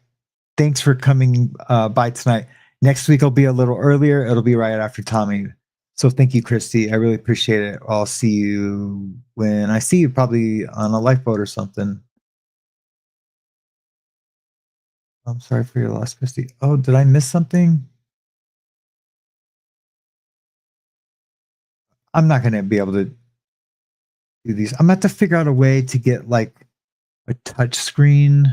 thanks for coming by tonight. Next week will be a little earlier. It'll be right after Tommy. So thank you, Christy. I really appreciate it. I'll see you when I see you, probably on a lifeboat or something. I'm sorry for your loss, Christy. Oh, did I miss something? I'm not going to be able to do these. I'm going to have to figure out a way to get like a touch screen,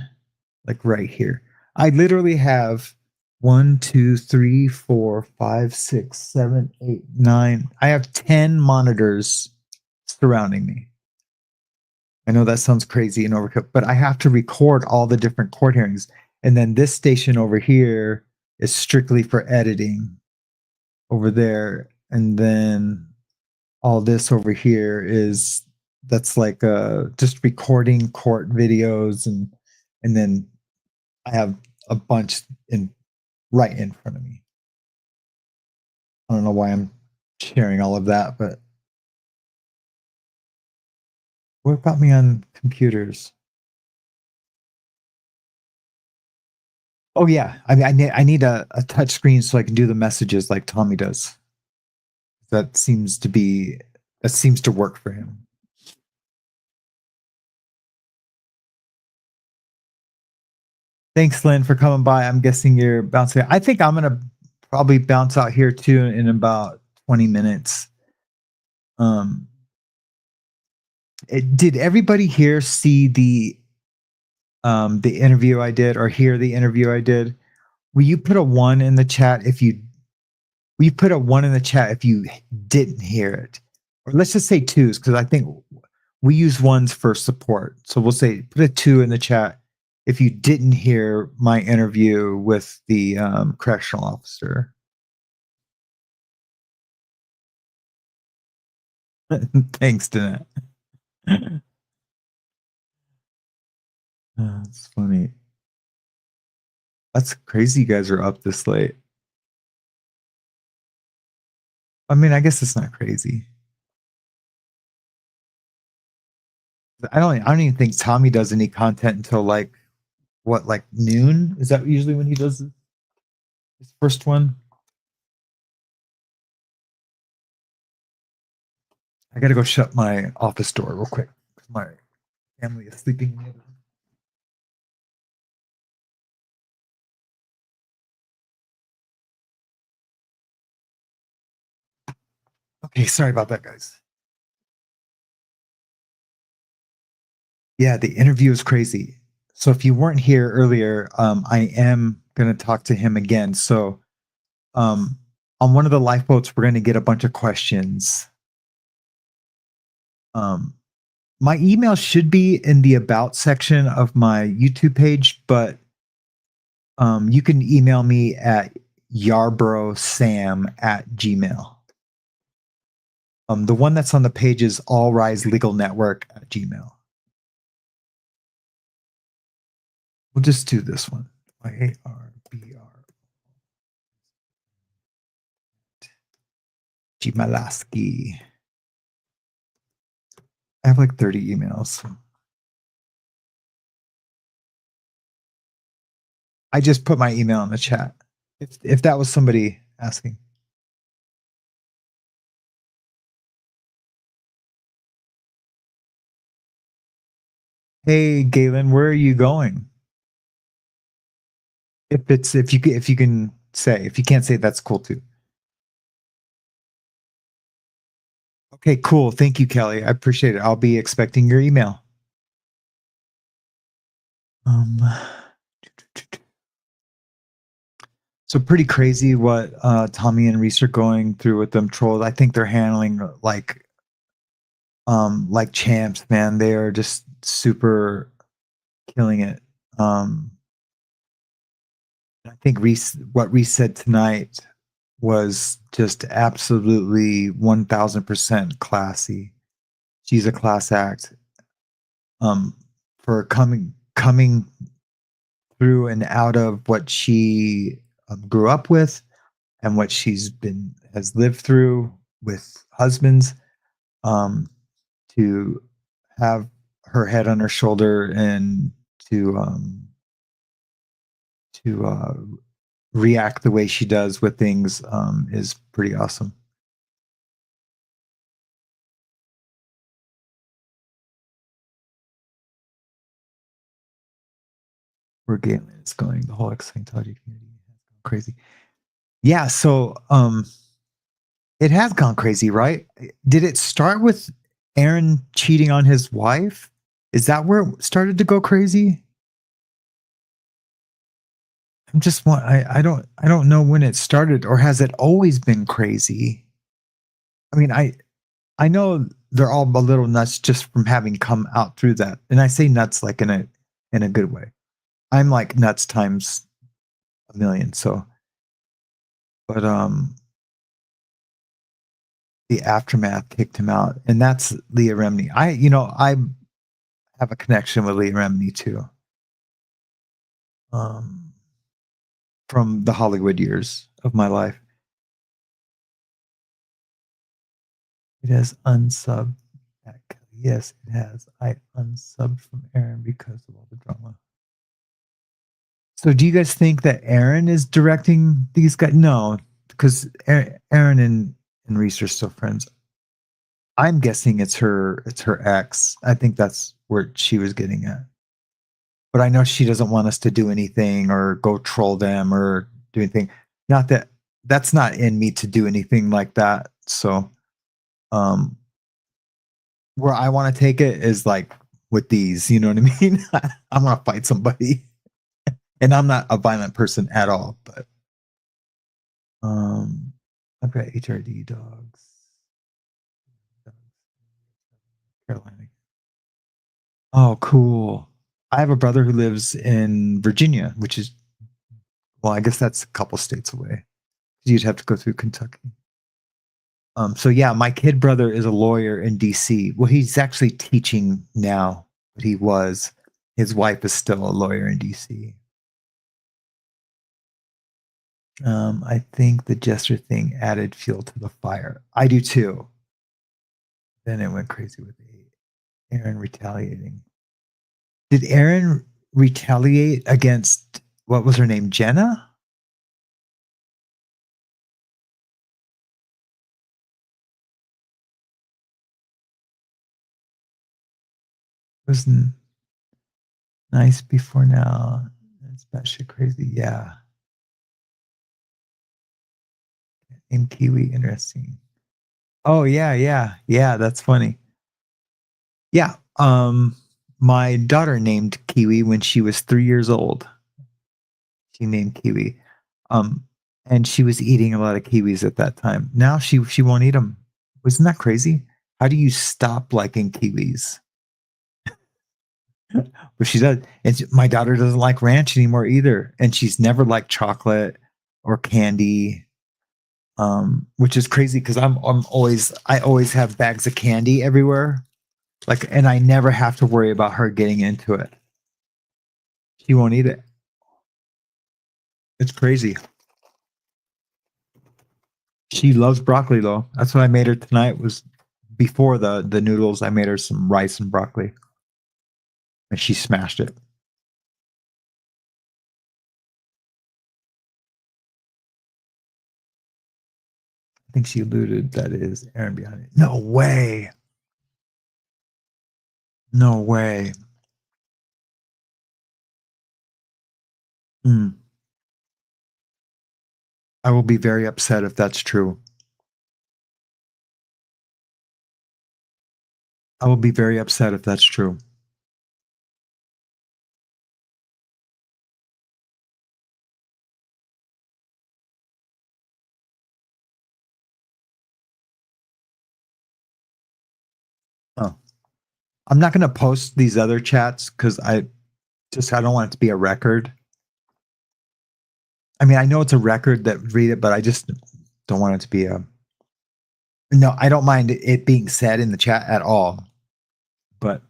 like right here. I literally have 1, 2, 3, 4, 5, 6, 7, 8, 9. I have 10 monitors surrounding me. I know that sounds crazy and overkill, but I have to record all the different court hearings. And then this station over here is strictly for editing over there. And then all this over here is that's like just recording court videos, and then I have a bunch right in front of me. I don't know why I'm sharing all of that, but what got me on computers? Oh yeah, I mean, I need a touch screen so I can do the messages like Tommy does. That seems to work for him. Thanks, Lynn, for coming by. I'm guessing you're bouncing. I think I'm gonna probably bounce out here too in about 20 minutes. Did everybody here see the interview I did, or hear the interview I did? Will you put a 1 in the chat if you didn't hear it? Or let's just say 2s, because I think we use 1s for support. So we'll say put a 2 in the chat if you didn't hear my interview with the correctional officer. Thanks, Danette. That's funny. That's crazy you guys are up this late. I mean, I guess it's not crazy. I don't even think Tommy does any content until like noon? Is that usually when he does his first one? I gotta go shut my office door real quick because my family is sleeping in the other room. Okay, sorry about that, guys. Yeah, the interview is crazy. So if you weren't here earlier, I am going to talk to him again. So on one of the lifeboats, we're going to get a bunch of questions. My email should be in the about section of my YouTube page, but you can email me at yarboroughsam@gmail.com. The one that's on the page is allriselegalnetwork@gmail.com. We'll just do this one. YARBR. Gmalasky. I have like 30 emails. I just put my email in the chat. If that was somebody asking. Hey, Galen, where are you going? If you can say, if you can't say, that's cool too. Okay, cool. Thank you, Kelly. I appreciate it. I'll be expecting your email. So pretty crazy what Tommy and Reese are going through with them trolls. I think they're handling like champs, man. They are just super killing it. I think what Reese said tonight was just absolutely 1000% classy. She's a class act. For coming through and out of what she grew up with and what has lived through with husbands, to have her head on her shoulder and to react the way she does with things is pretty awesome. Where Galen is going, the whole Scientology community has gone crazy. Yeah, so it has gone crazy, right? Did it start with Aaron cheating on his wife? Is that where it started to go crazy? I'm just I don't know when it started, or has it always been crazy? I mean, I know they're all a little nuts just from having come out through that. And I say nuts like in a good way. I'm like nuts times a million. So, but the aftermath kicked him out, and that's Leah Remini. I have a connection with Leah Remini too. From the Hollywood years of my life. It has unsubbed. Yes, it has. I unsubbed from Aaron because of all the drama. So do you guys think that Aaron is directing these guys? No, because Aaron and Reese are still friends. I'm guessing it's her ex. I think that's where she was getting at. But I know she doesn't want us to do anything or go troll them or do anything. Not that that's not in me to do anything like that. So where I want to take it is like with these, you know what I mean? I want to fight somebody. And I'm not a violent person at all, but I've got HRD dogs. Carolina. Oh, cool. I have a brother who lives in Virginia, which is, well, I guess that's a couple states away. You'd have to go through Kentucky. So yeah, my kid brother is a lawyer in DC. Well, he's actually teaching now, but he was. His wife is still a lawyer in DC. I think the Jester thing added fuel to the fire. I do too. Then it went crazy with Aaron retaliating. Did Aaron retaliate against, what was her name, Jenna? It was nice before now. It's batshit crazy. Yeah. In Kiwi, interesting. Oh yeah. That's funny. Yeah. My daughter named Kiwi when she was 3 years old. She named Kiwi. And she was eating a lot of kiwis at that time. Now she won't eat them. Wasn't that crazy? How do you stop liking kiwis? But she does. And my daughter doesn't like ranch anymore either. And she's never liked chocolate or candy. Which is crazy because I always have bags of candy everywhere. Like, and I never have to worry about her getting into it. She won't eat it. It's crazy. She loves broccoli though. That's what I made her tonight. Was before the noodles. I made her some rice and broccoli, and she smashed it. I think she alluded that it is Aaron behind it. No way. No way. I will be very upset if that's true. I will be very upset if that's true. Oh. I'm not going to post these other chats because I don't want it to be a record. I mean, I know it's a record that read it, but I just don't want it to be a. No, I don't mind it being said in the chat at all. But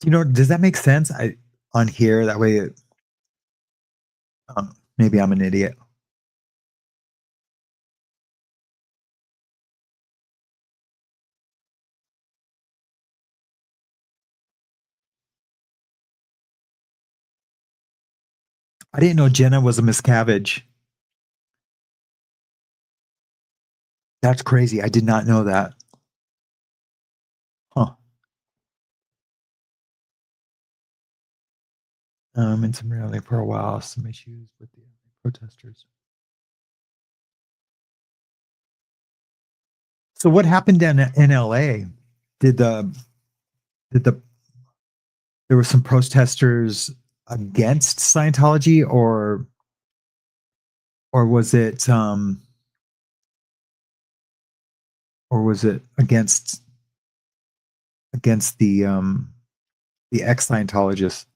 does that make sense? On here that way. Maybe I'm an idiot. I didn't know Jenna was a Miscavige. That's crazy. I did not know that. Huh. In some rally for a while, some issues with the protesters. So what happened in LA? Did the there were some protesters against Scientology, or was it against the ex-Scientologists?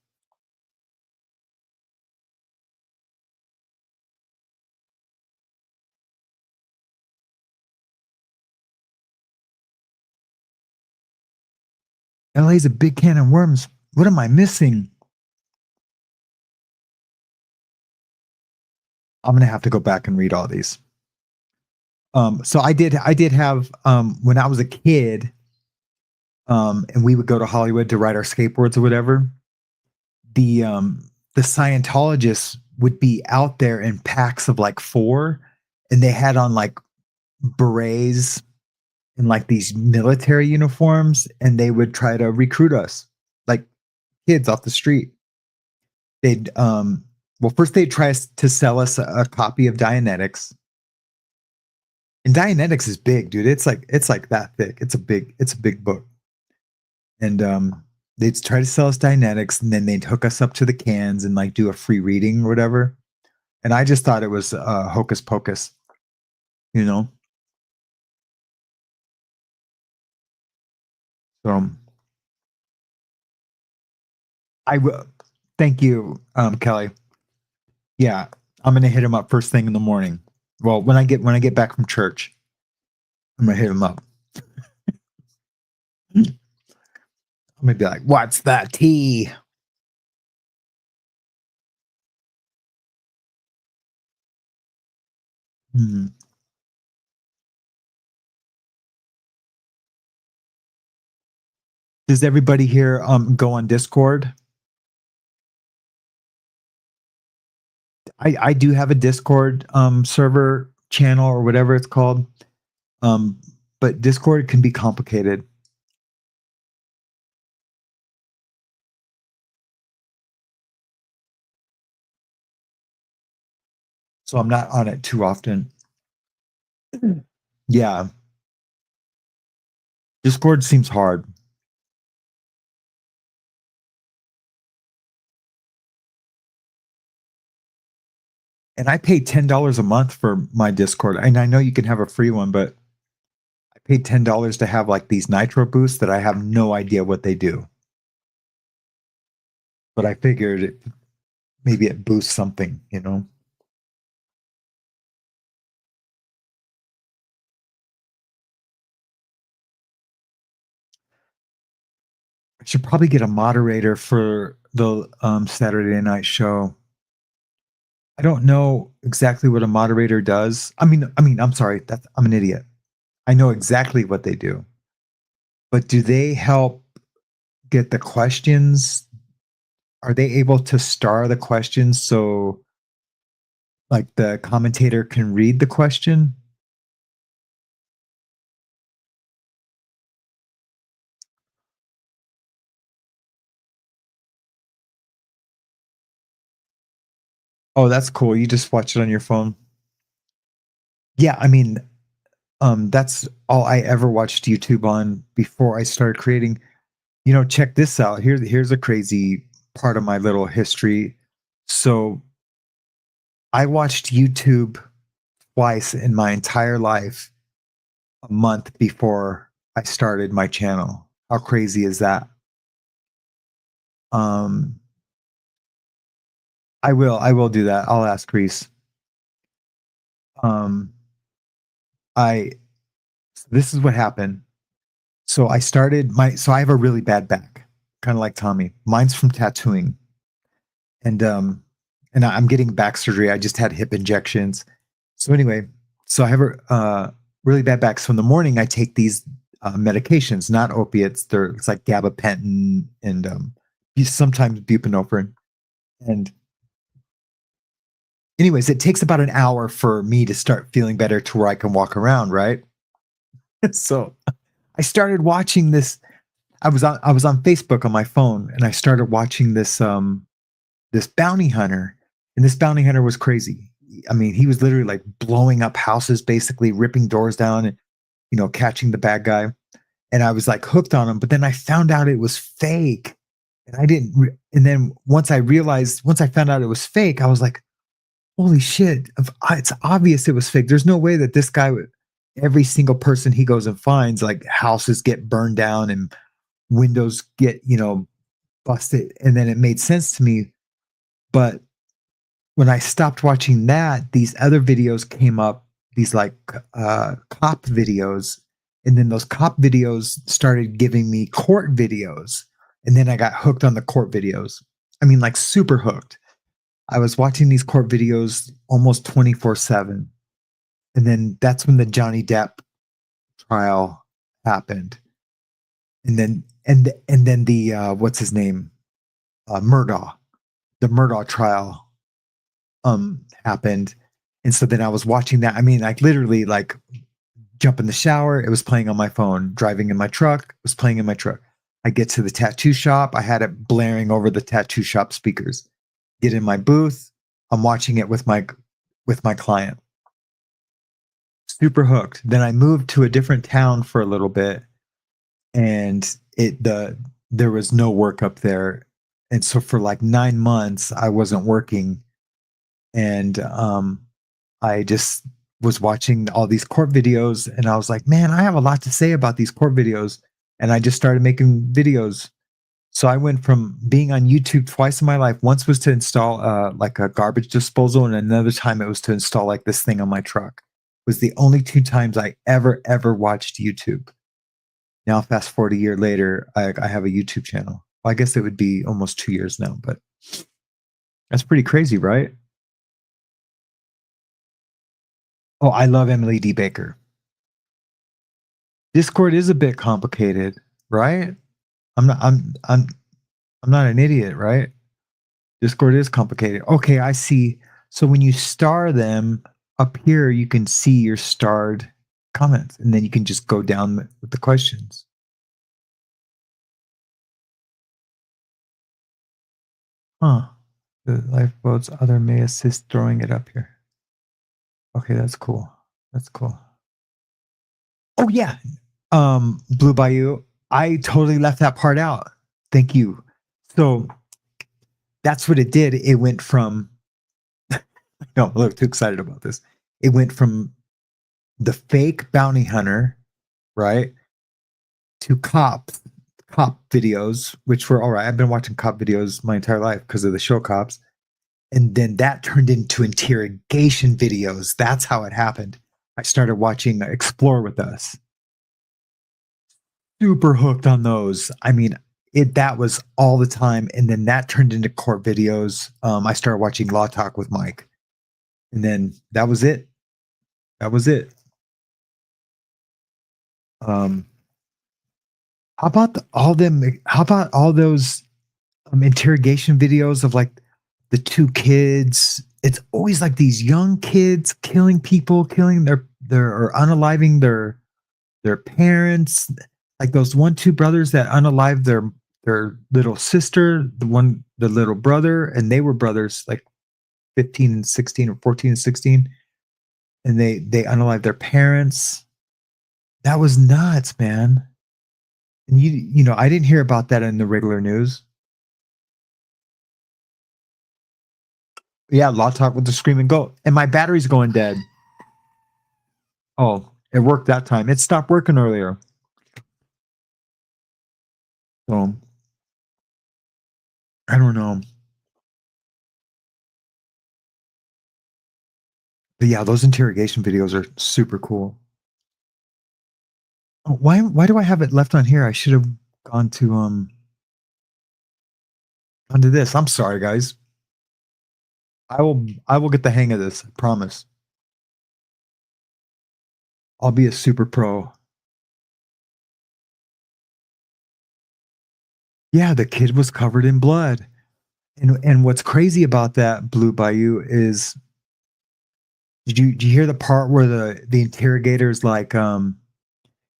LA's a big can of worms. What am I missing? I'm gonna have to go back and read all these. So I did have when I was a kid, and we would go to Hollywood to ride our skateboards or whatever. The Scientologists would be out there in packs of like 4, and they had on like berets and like these military uniforms, and they would try to recruit us like kids off the street. They'd well, first they'd try to sell us a copy of Dianetics. And Dianetics is big, dude. It's like that thick. It's a big book. And they'd try to sell us Dianetics, and then they'd hook us up to the cans and like do a free reading or whatever. And I just thought it was hocus pocus, you know. So I will thank you, Kelly. Yeah, I'm gonna hit him up first thing in the morning. Well, when I get back from church, I'm gonna hit him up. I'm gonna be like, "What's that tea?" Does everybody here go on Discord? I do have a Discord server channel or whatever it's called. But Discord can be complicated. So I'm not on it too often. Yeah. Discord seems hard. And I pay $10 a month for my Discord. And I know you can have a free one, but I paid $10 to have like these nitro boosts that I have no idea what they do. But I figured maybe it boosts something, you know? I should probably get a moderator for the Saturday night show. I don't know exactly what a moderator does. I mean, I'm sorry, I'm an idiot. I know exactly what they do. But do they help get the questions? Are they able to star the questions so like the commentator can read the question? Oh, that's cool. You just watch it on your phone. Yeah, I mean, that's all I ever watched YouTube on before I started creating. You know, check this out. Here's a crazy part of my little history. So I watched YouTube twice in my entire life, a month before I started my channel. How crazy is that? I will do that. I'll ask Reese. This is what happened. So I started so I have a really bad back, kind of like Tommy. Mine's from tattooing. And I'm getting back surgery. I just had hip injections. So anyway, so I have a really bad back. So in the morning I take these medications, not opiates. It's like gabapentin and sometimes buprenorphine. And anyways, it takes about an hour for me to start feeling better to where I can walk around, right? So I started watching this. I was on Facebook on my phone, and I started watching this bounty hunter, and this bounty hunter was crazy. I mean, he was literally like blowing up houses, basically ripping doors down and, catching the bad guy. And I was like hooked on him, but then I found out it was fake. And I didn't, and then once I found out it was fake, I was like, holy shit, it's obvious it was fake. There's no way that this guy would, every single person he goes and finds, like houses get burned down and windows get, busted. And then it made sense to me. But when I stopped watching that, these other videos came up, these like cop videos. And then those cop videos started giving me court videos. And then I got hooked on the court videos. I mean, like super hooked. I was watching these court videos almost 24/7. And then that's when the Johnny Depp trial happened. And then the what's his name? Murdaugh. The Murdaugh trial happened. And so then I was watching that. I mean, like literally like jump in the shower, it was playing on my phone. Driving in my truck, it was playing in my truck. I get to the tattoo shop, I had it blaring over the tattoo shop speakers. Get in my booth, I'm watching it with my client. Super hooked. Then I moved to a different town for a little bit, and there was no work up there. And so for like 9 months I wasn't working, and I just was watching all these court videos, and I was like, man, I have a lot to say about these court videos. And I just started making videos. So I went from being on YouTube twice in my life. Once was to install like a garbage disposal, and another time it was to install like this thing on my truck. It was the only 2 times I ever watched YouTube. Now fast forward a year later, I have a YouTube channel. Well, I guess it would be almost 2 years now, but that's pretty crazy, right? Oh, I love Emily D. Baker. Discord is a bit complicated, right? I'm not an idiot, right? Discord is complicated. Okay, I see. So when you star them up here, you can see your starred comments, and then you can just go down with the questions. Huh. The lifeboats other may assist throwing it up here. Okay, that's cool. That's cool. Oh yeah. Blue Bayou. I totally left that part out. Thank you. So that's what it did. It went from no, look, too excited about this. It went from the fake bounty hunter, right, to cop videos, which were all right. I've been watching cop videos my entire life because of the show Cops. And then that turned into interrogation videos. That's how it happened. I started watching Explore With Us. Super hooked on those. I mean, that was all the time. And then that turned into court videos. I started watching Law Talk with Mike. And then that was it. That was it. How about all those interrogation videos of like the 2 kids? It's always like these young kids killing people, killing their or unaliving their parents. Like those 2 brothers that unalived their little sister, the little brother, and they were brothers like 15 and 16 or 14 and 16. And they unalived their parents. That was nuts, man. And you know, I didn't hear about that in the regular news. Yeah, Law Talk with the Screaming Goat. And my battery's going dead. Oh, it worked that time. It stopped working earlier. So I don't know. But yeah, those interrogation videos are super cool. Oh, why do I have it left on here? I should have gone to onto this. I'm sorry, guys. I will get the hang of this, I promise. I'll be a super pro. Yeah, the kid was covered in blood. And what's crazy about that, Blue Bayou, is did you hear the part where the interrogator's like,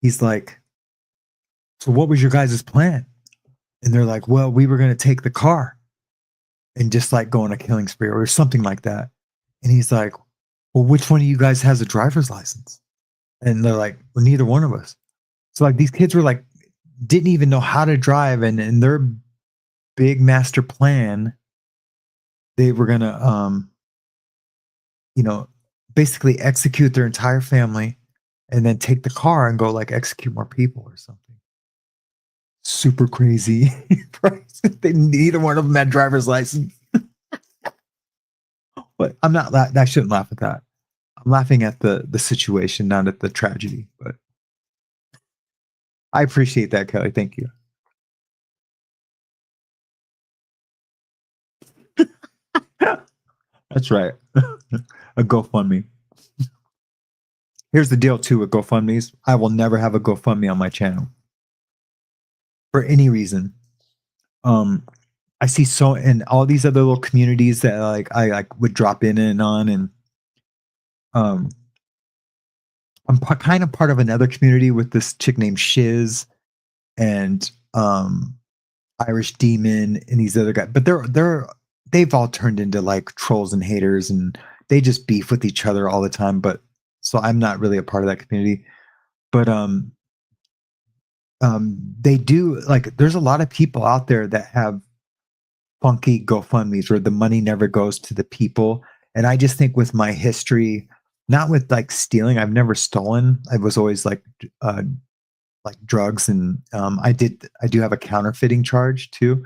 he's like, so what was your guys' plan? And they're like, well, we were going to take the car and just like go on a killing spree or something like that. And he's like, well, which one of you guys has a driver's license? And they're like, well, neither one of us. So like these kids were like, didn't even know how to drive. And in their big master plan, they were going to, basically execute their entire family and then take the car and go like execute more people or something. Super crazy. They neither one of them had driver's license. But I'm not. I shouldn't laugh at that. I'm laughing at the situation, not at the tragedy. But I appreciate that, Kelly. Thank you. That's right. A GoFundMe. Here's the deal too with GoFundMe's. I will never have a GoFundMe on my channel for any reason. I see so in all these other little communities that like I like would drop in and on, and I'm kind of part of another community with this chick named Shiz and Irish Demon and these other guys, but they've all turned into like trolls and haters, and they just beef with each other all the time. But so I'm not really a part of that community. But they do like there's a lot of people out there that have funky GoFundMe's where the money never goes to the people. And I just think with my history, not with like stealing, I've never stolen. I was always like drugs, and I do have a counterfeiting charge too.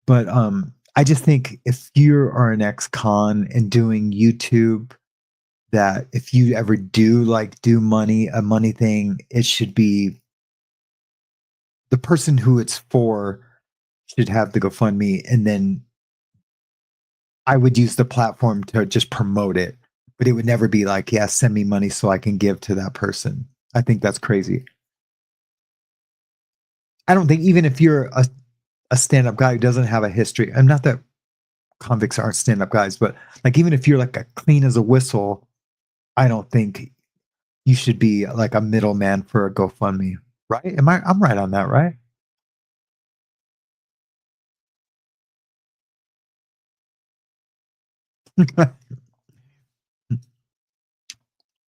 But I just think if you are an ex-con and doing YouTube, that if you ever do a money thing, it should be the person who it's for should have the GoFundMe, and then I would use the platform to just promote it, but it would never be like, yeah, send me money so I can give to that person. I think that's crazy. I don't think even if you're a stand-up guy who doesn't have a history, and not that convicts aren't stand-up guys, but like even if you're like a clean as a whistle, I don't think you should be like a middleman for a GoFundMe, right? I'm right on that, right?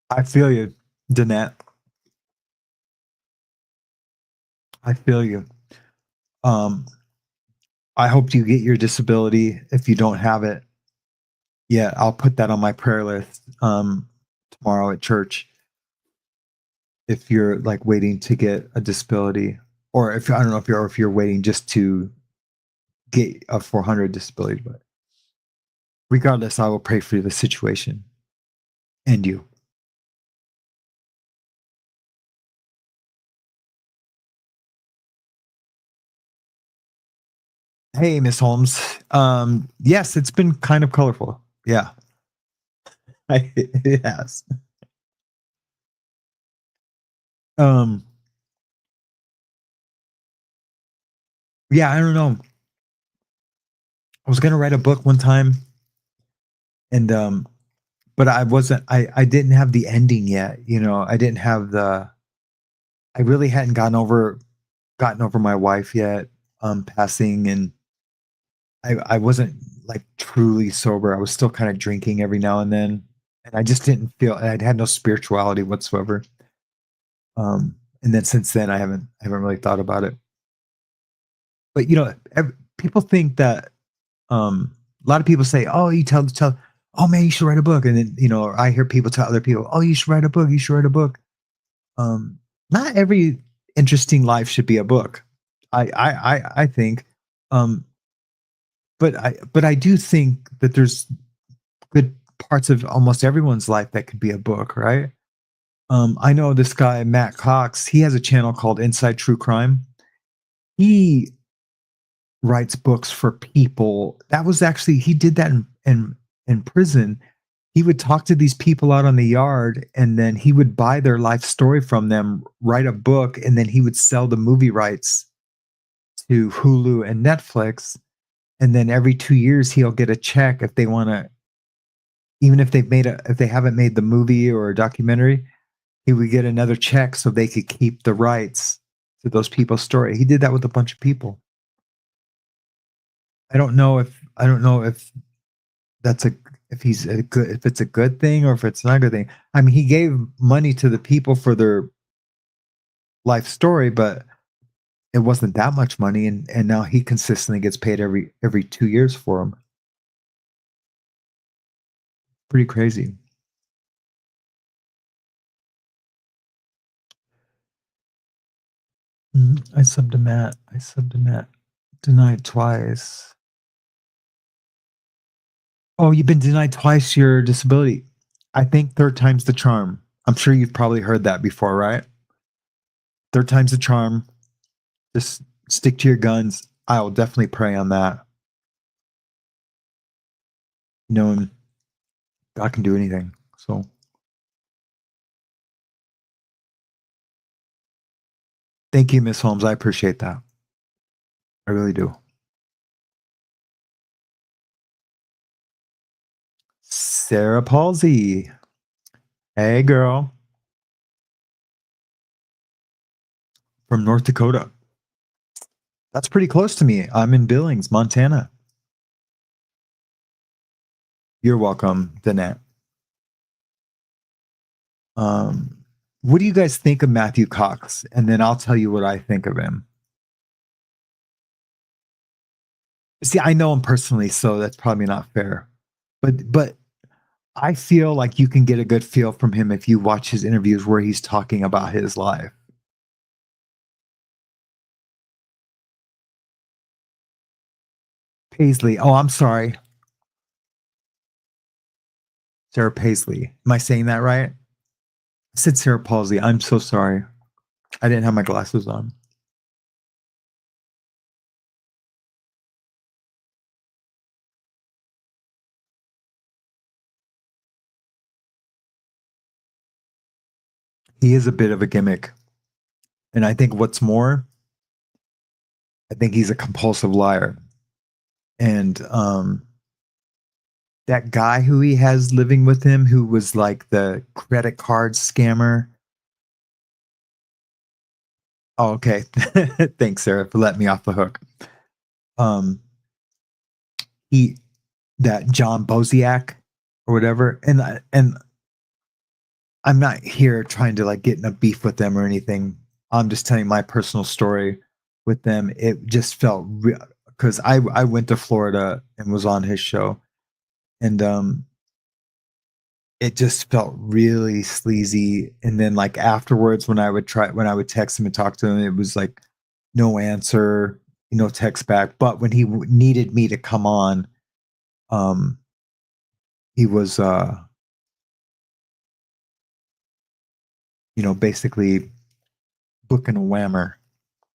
I feel you, Danette. I feel you. I hope you get your disability. If you don't have it yet, I'll put that on my prayer list tomorrow at church. If you're like waiting to get a disability, or if I don't know if you're waiting just to get a 400 disability, but regardless, I will pray for the situation and you. Hey, Miss Holmes. Yes, it's been kind of colorful. Yeah, it has. Yeah, I don't know. I was gonna write a book one time, and but I didn't have the ending yet. I didn't have I really hadn't gotten over my wife yet, passing, and I wasn't like truly sober. I was still kind of drinking every now and then, and I just didn't feel. I had no spirituality whatsoever. And then since then, I haven't really thought about it. But people think that a lot of people say, "Oh, you tell, oh man, you should write a book," and then I hear people tell other people, "Oh, you should write a book. You should write a book." Not every interesting life should be a book. I think. But I do think that there's good parts of almost everyone's life that could be a book, right? I know this guy, Matt Cox, he has a channel called Inside True Crime. He writes books for people. That was actually, he did that in prison. He would talk to these people out on the yard, and then he would buy their life story from them, write a book, and then he would sell the movie rights to Hulu and Netflix. And then every 2 years, he'll get a check if they want to, even if if they haven't made the movie or a documentary, he would get another check so they could keep the rights to those people's story. He did that with a bunch of people. I don't know if that's if it's a good thing or if it's not a good thing. I mean, he gave money to the people for their life story, but it wasn't that much money, and now he consistently gets paid every 2 years for them. Pretty crazy. I subbed to Matt. Denied twice. Oh, you've been denied twice your disability. I think third time's the charm. I'm sure you've probably heard that before, right? Third time's the charm. Just stick to your guns. I will definitely pray on that. Knowing God can do anything. So thank you, Miss Holmes. I appreciate that. I really do. Sarah Palsy. Hey, girl. From North Dakota. That's pretty close to me. I'm in Billings, Montana. You're welcome, Danette. What do you guys think of Matthew Cox? And then I'll tell you what I think of him. See, I know him personally, so that's probably not fair. But I feel like you can get a good feel from him if you watch his interviews where he's talking about his life. Paisley. Oh, I'm sorry. Sarah Paisley. Am I saying that right? I said Sarah Palsy. I'm so sorry. I didn't have my glasses on. He is a bit of a gimmick. And I think what's more, I think he's a compulsive liar. And that guy who he has living with him, who was like the credit card scammer. Oh, okay. Thanks, Sarah, for letting me off the hook. That John Boziak or whatever, and I'm not here trying to like get in a beef with them or anything. I'm just telling my personal story with them. It just felt real because I went to Florida and was on his show, and it just felt really sleazy. And then like afterwards, when I would text him and talk to him, it was like no answer, no text back. But when he needed me to come on, he was basically booking a whammer.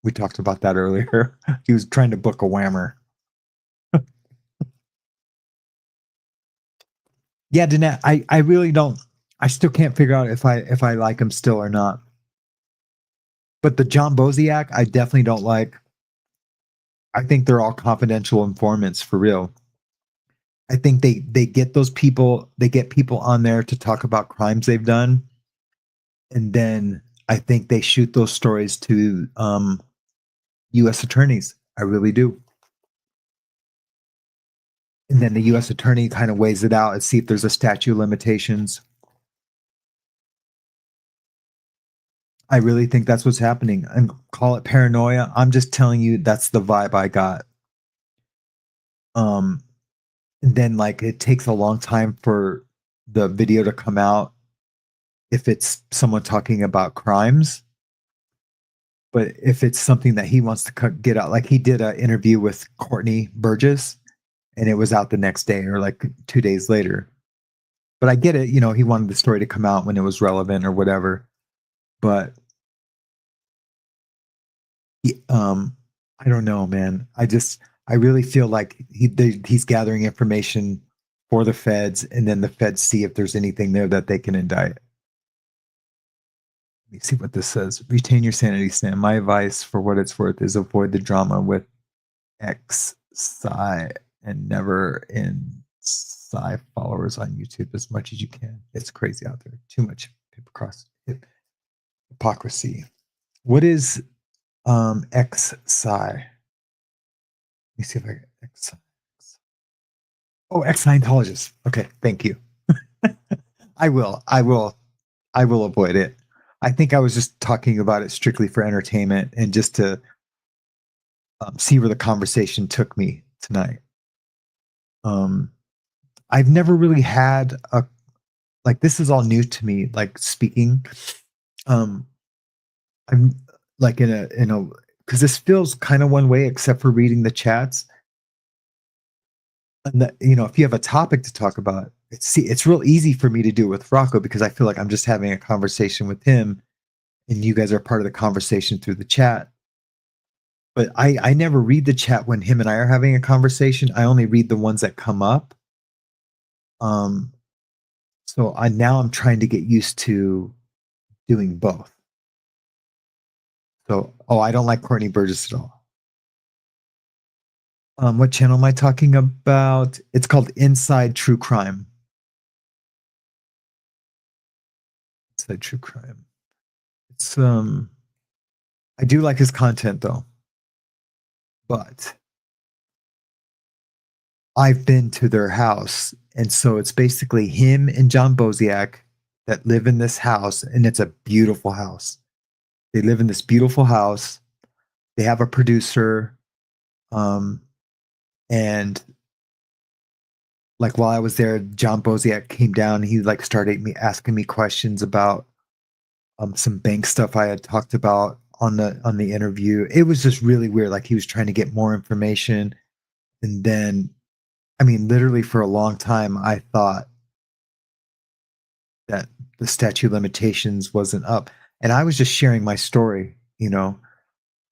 We talked about that earlier. He was trying to book a whammer. Yeah, Danette, I really don't. I still can't figure out if I like him still or not. But the John Boziak, I definitely don't like. I think they're all confidential informants for real. I think they get those people, they get people on there to talk about crimes they've done. And then I think they shoot those stories to U.S. attorneys. I really do. And then the U.S. attorney kind of weighs it out and see if there's a statute of limitations. I really think that's what's happening. And call it paranoia. I'm just telling you that's the vibe I got. And then like it takes a long time for the video to come out if it's someone talking about crimes. But if it's something that he wants to get out, like he did an interview with Courtney Burgess, and it was out the next day or like 2 days later. But I get it, he wanted the story to come out when it was relevant or whatever. But I don't know, man. I really feel like he's gathering information for the feds, and then the feds see if there's anything there that they can indict. Let me see what this says. Retain your sanity, Sam. My advice, for what it's worth, is avoid the drama with XI and never in Sci followers on YouTube as much as you can. It's crazy out there. Too much hypocrisy. What is X Sci? Let me see if I X. Oh, X Scientologist. Okay, thank you. I will avoid it. I think I was just talking about it strictly for entertainment and just to see where the conversation took me tonight. I've never really had a, like, this is all new to me, like speaking. I'm like in a, because this feels kind of one way, except for reading the chats. And that, if you have a topic to talk about, it's real easy for me to do it with Rocco because I feel like I'm just having a conversation with him and you guys are part of the conversation through the chat. But I never read the chat when him and I are having a conversation. I only read the ones that come up. So now I'm trying to get used to doing both. So, I don't like Courtney Burgess at all. What channel am I talking about? It's called Inside True Crime. Inside True Crime. It's I do like his content though. But I've been to their house, and so it's basically him and John Boziak that live in this house, and it's a beautiful house. They live in this beautiful house. They have a producer, and like while I was there, John Boziak came down. And he like started asking me questions about some bank stuff I had talked about on the interview. It was just really weird. Like he was trying to get more information, and then, I mean, literally for a long time, I thought that the statute of limitations wasn't up, and I was just sharing my story,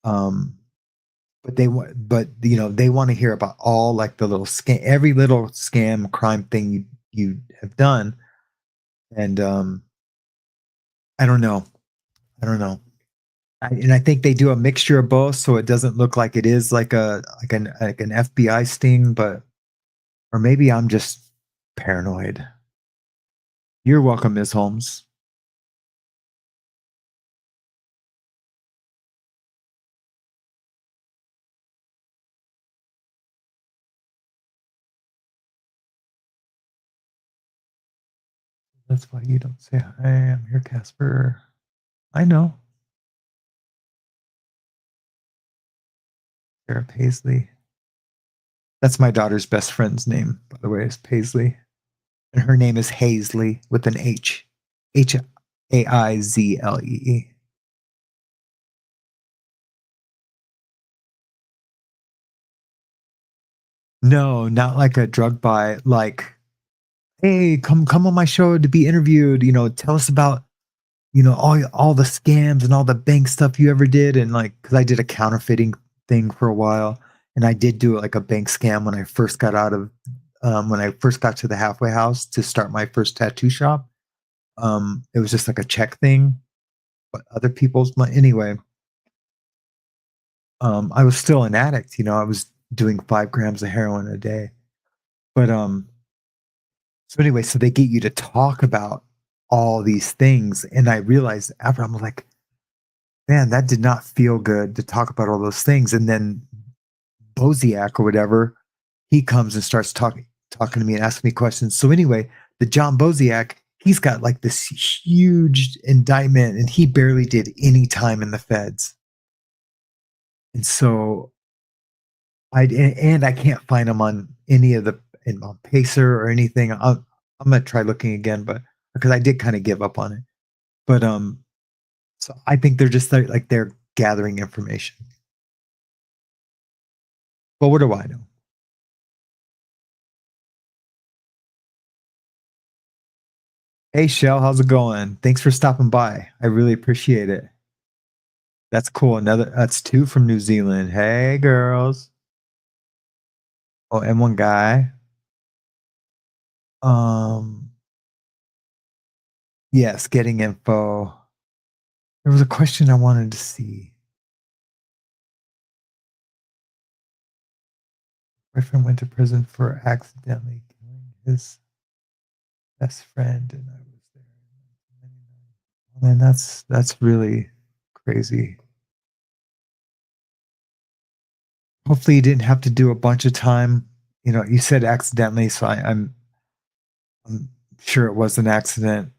But they want to hear about all like the little scam, every little scam crime thing you have done, and I don't know, and I think they do a mixture of both, so it doesn't look like it is like an FBI sting, but or maybe I'm just paranoid. You're welcome, Ms. Holmes. That's why you don't say hi. I'm here, Casper. I know. Sarah Paisley. That's my daughter's best friend's name, by the way, is Paisley. And her name is Hazley with an H. Haizlee. No, not like a drug buy. Like, hey, come on my show to be interviewed. Tell us about all the scams and all the bank stuff you ever did. And like, because I did a counterfeiting thing for a while, and I did do like a bank scam when I first got out of when I first got to the halfway house to start my first tattoo shop. It was just like a check thing, but other people's money. Anyway, I was still an addict. I was doing 5 grams of heroin a day. But so anyway, so they get you to talk about all these things, and I realized after, I'm like, man, that did not feel good to talk about all those things. And then Boziak or whatever, he comes and starts talking to me and asking me questions. So anyway, the John Boziak, he's got like this huge indictment, and he barely did any time in the feds. And so I can't find him on any of the on Pacer or anything. I'm gonna try looking again, but because I did kind of give up on it. But so I think they're just like they're gathering information. But what do I know? Hey, Shell, how's it going? Thanks for stopping by. I really appreciate it. That's cool. That's 2 from New Zealand. Hey, girls. Oh, and 1 guy. Yes, getting info. There was a question I wanted to see. My friend went to prison for accidentally killing his best friend, and I was there. Oh, man, that's really crazy. Hopefully, you didn't have to do a bunch of time. You know, you said accidentally, so I'm sure it was an accident.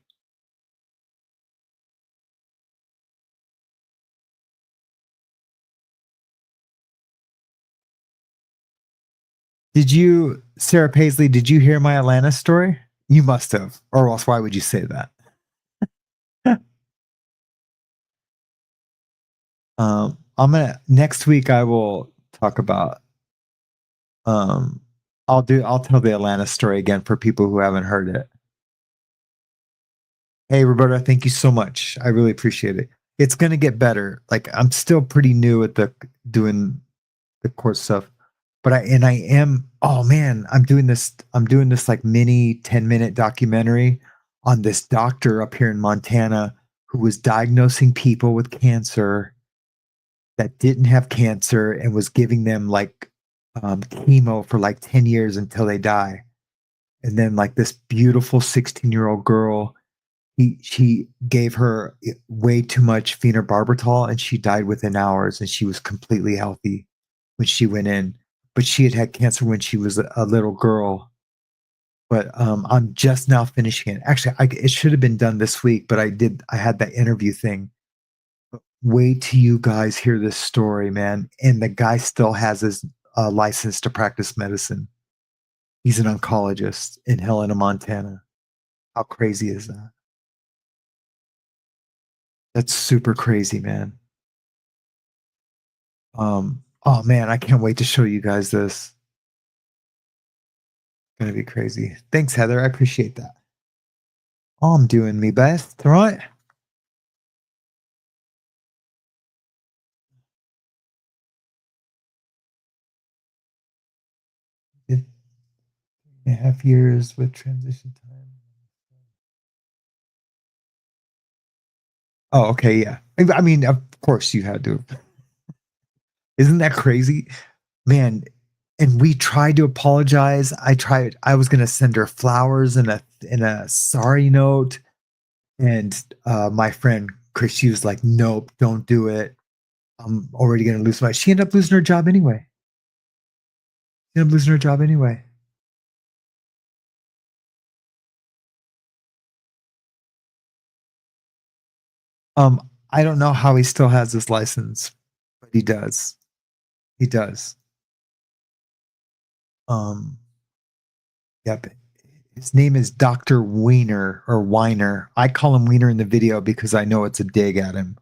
Did you, Sarah Paisley, did you hear my Atlanta story? You must have, or else why would you say that? Next week I will talk about um I'll tell the Atlanta story again for people who haven't heard it. Hey Roberta, thank you so much. I really appreciate it. It's gonna get better. Like I'm still pretty new at the doing the course stuff. But I am, oh man, I'm doing this like mini 10-minute documentary on this doctor up here in Montana who was diagnosing people with cancer that didn't have cancer and was giving them like chemo for like 10 years until they die. And then like this beautiful 16-year-old girl, she gave her way too much phenobarbital and she died within hours and she was completely healthy when she went in. But she had had cancer when she was a little girl. But I'm just now finishing it. Actually, it should have been done this week, but I had that interview thing. Wait till you guys hear this story, man. And the guy still has his license to practice medicine. He's an oncologist in Helena, Montana. How crazy is that? That's super crazy, man. Oh man, I can't wait to show you guys this. It's gonna be crazy. Thanks, Heather. I appreciate that. I'm doing me best, all right? Did 3.5 years with transition time. Oh, okay, yeah. I mean, of course you had to. Isn't that crazy? Man, and we tried to apologize. I was gonna send her flowers and a sorry note. And my friend Chris, she was like, nope, don't do it. I'm already gonna lose my she ended up losing her job anyway. She ended up losing her job anyway. I don't know how he still has this license, but he does. He does. Um, yep. His name is Dr. Wiener or Weiner. I call him Wiener in the video because I know it's a dig at him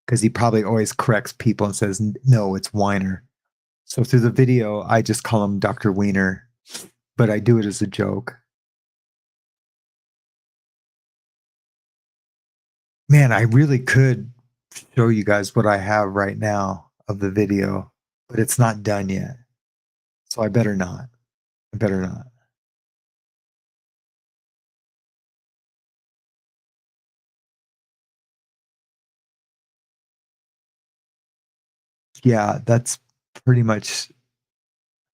because he probably always corrects people and says, no, it's Weiner. So through the video, I just call him Dr. Wiener, but I do it as a joke. Man, I really could show you guys what I have right now of the video, but it's not done yet. So I better not. I better not. Yeah, that's pretty much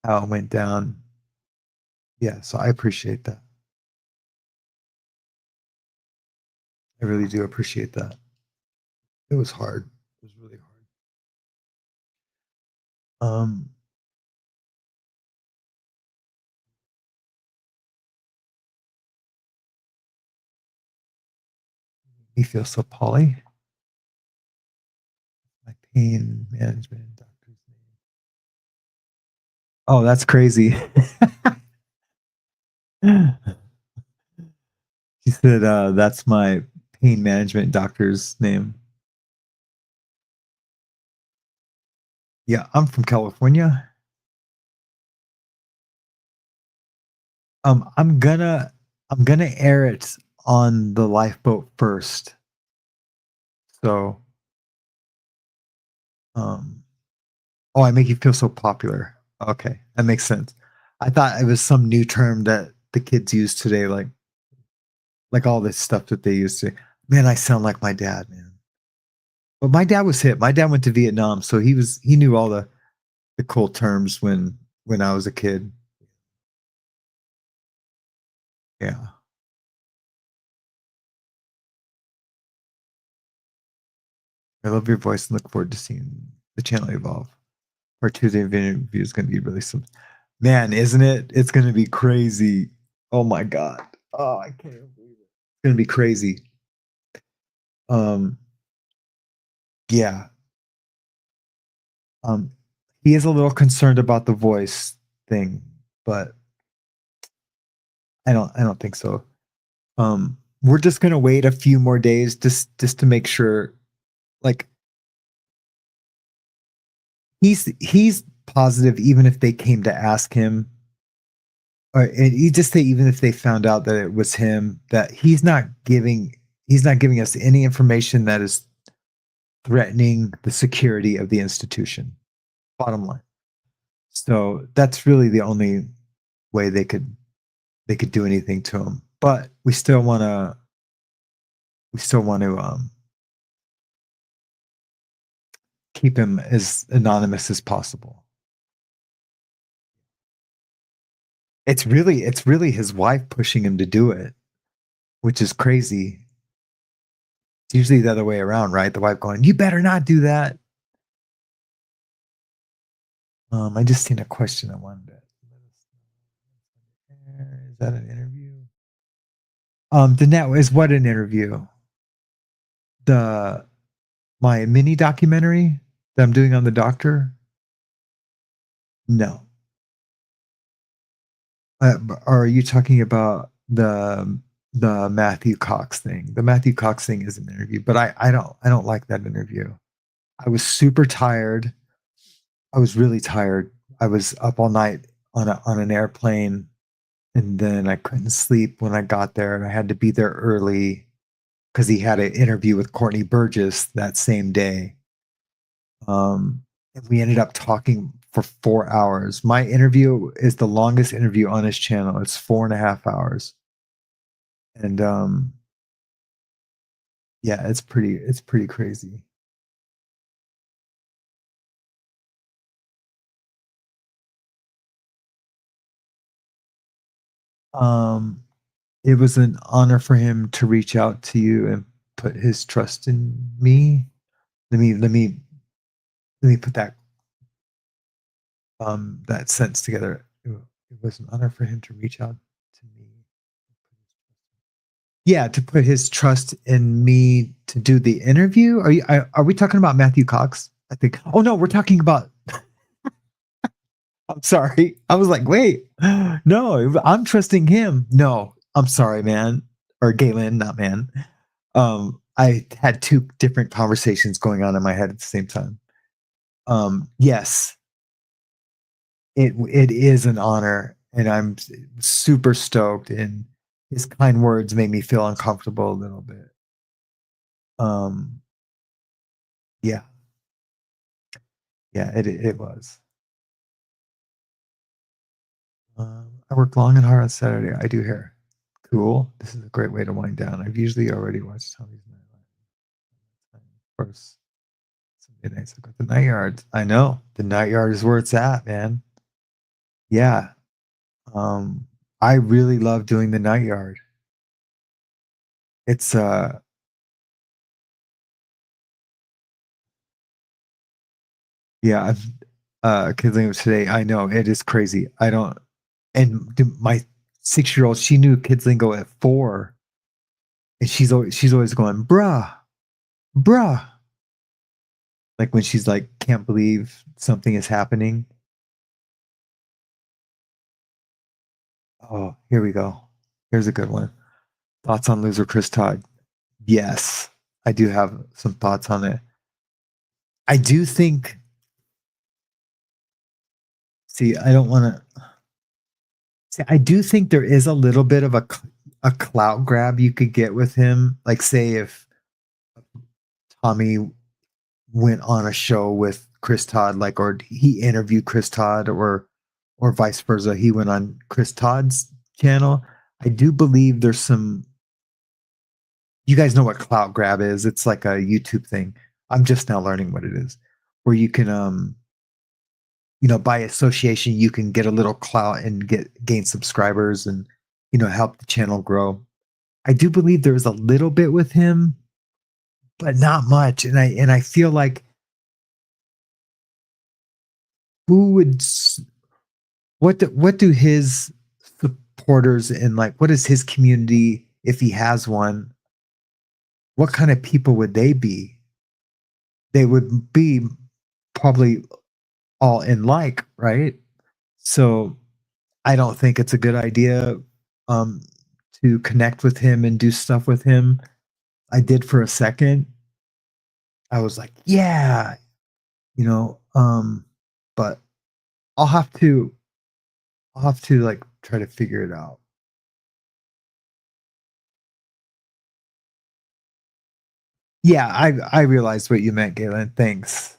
how it went down. Yeah, so I appreciate that. I really do appreciate that. It was hard. It was really hard. Me feel so poly. My pain management doctor's name. Oh, that's crazy. She said, that's my pain management doctor's name. Yeah, I'm from California. I'm gonna air it on the lifeboat first. So, oh, I make you feel so popular. Okay, that makes sense. I thought it was some new term that the kids use today, like all this stuff that they used to. Man, I sound like my dad, man. But my dad was hip. My dad went to Vietnam, so he knew all the cool terms when I was a kid. Yeah. I love your voice and look forward to seeing the channel evolve. Part 2 of the interview is going to be really some. Man, isn't it? It's going to be crazy. Oh my God. Oh, I can't believe it. It's going to be crazy. Yeah. He is a little concerned about the voice thing, but I don't think so. We're just going to wait a few more days just to make sure, like, he's positive even if they came to ask him, or he just say even if they found out that it was him, that he's not giving us any information that is threatening the security of the institution. Bottom line. So that's really the only way they could do anything to him. But we still want to keep him as anonymous as possible. It's really his wife pushing him to do it, which is crazy. It's usually the other way around, right? The wife going, "You better not do that." I just seen a question I wanted to. Is that an interview? The net is what an interview? My mini documentary that I'm doing on the doctor? No. Are you talking about the Matthew Cox thing? The Matthew Cox thing is an interview, but I don't like that interview. I was super tired. I was really tired. I was up all night on an airplane, and then I couldn't sleep when I got there, and I had to be there early because he had an interview with Courtney Burgess that same day. And we ended up talking for 4 hours. My interview is the longest interview on his channel. It's 4.5 hours. And yeah, it's pretty crazy. It was an honor for him to reach out to you and put his trust in me. Let me put that that sentence together. It was an honor for him to reach out to me. Yeah, to put his trust in me to do the interview. Are we talking about Matthew Cox? I think. Oh no, we're talking about. I'm sorry. I was like, wait, no, I'm trusting him. No, I'm sorry, man, or Galen, not man. I had two different conversations going on in my head at the same time. Yes, it is an honor, and I'm super stoked. And his kind words made me feel uncomfortable a little bit. Yeah, it was. I work long and hard on Saturday. I do hair. Cool. This is a great way to wind down. I've usually already watched Tommy's Nightlife. Of course, Sunday nights I got the Night Yard. I know the Night Yard is where it's at, man. Yeah. I really love doing the Night Yard. It's yeah. Kids Lingo today. I know it is crazy. I don't. And my 6-year-old, she knew Kids Lingo at 4, and she's always going, bruh, bruh. Like when she's like, can't believe something is happening. Oh, here we go. Here's a good one. Thoughts on loser Chris Todd? Yes, I do have some thoughts on it. I do think. See, I don't want to. See, I do think there is a little bit of a clout grab you could get with him. Like, say if Tommy went on a show with Chris Todd, like, or he interviewed Chris Todd, or vice versa, he went on Chris Todd's channel. I do believe there's some. You guys know what clout grab is? It's like a YouTube thing. I'm just now learning what it is, where you can by association, you can get a little clout and gain subscribers, and help the channel grow. I do believe there was a little bit with him, but not much. And I feel like who would what do his supporters and like what is his community, if he has one, what kind of people would they be? They would be probably all in like, right? So I don't think it's a good idea um to connect with him and do stuff with him. I did for a second. I was like, yeah, but I'll have to like try to figure it out. Yeah, I realized what you meant, Galen. Thanks.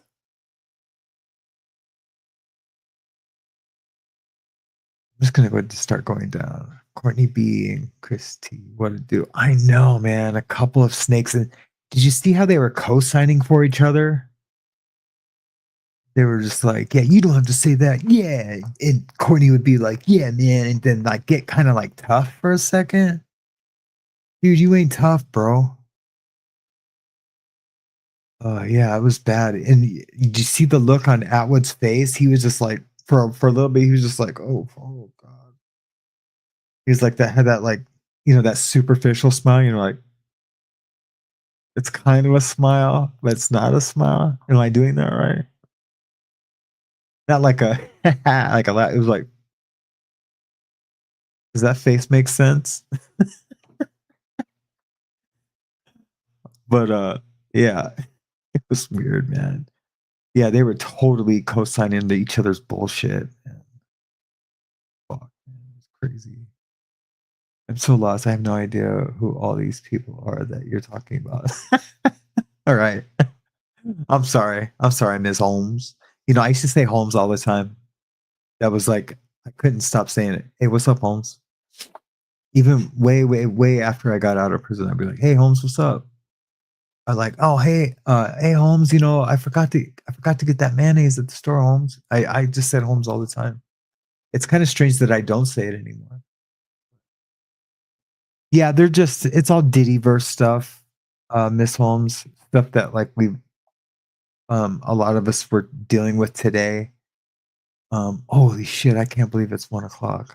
I'm just gonna go ahead and start going down. Courtney B and Christy, what to do? I know, man. A couple of snakes. And did you see how they were co-signing for each other? They were just like, yeah, you don't have to say that. Yeah. And Courtney would be like, yeah, man. And then like get kind of like tough for a second. Dude, you ain't tough, bro. Yeah, it was bad. And did you see the look on Atwood's face? He was just like, for a little bit, he was just like, oh God. He was like that, had that like, that superficial smile, like, it's kind of a smile, but it's not a smile. Am I doing that right? Not like a like a it was like, does that face make sense? But yeah, it was weird, man. Yeah, they were totally co-signing to each other's bullshit. Man. Fuck, man, it's crazy. I'm so lost. I have no idea who all these people are that you're talking about. All right. I'm sorry. I'm sorry, Ms. Holmes. I used to say Holmes all the time. That was like, I couldn't stop saying it. Hey, what's up, Holmes? Even way after I got out of prison, I'd be like, hey, Holmes, what's up? I like, oh, hey, Holmes, I forgot to get that mayonnaise at the store, Holmes. I just said Holmes all the time. It's kind of strange that I don't say it anymore. Yeah, it's all Diddyverse stuff, Miss Holmes, stuff that like a lot of us were dealing with today. Holy shit, I can't believe it's 1:00.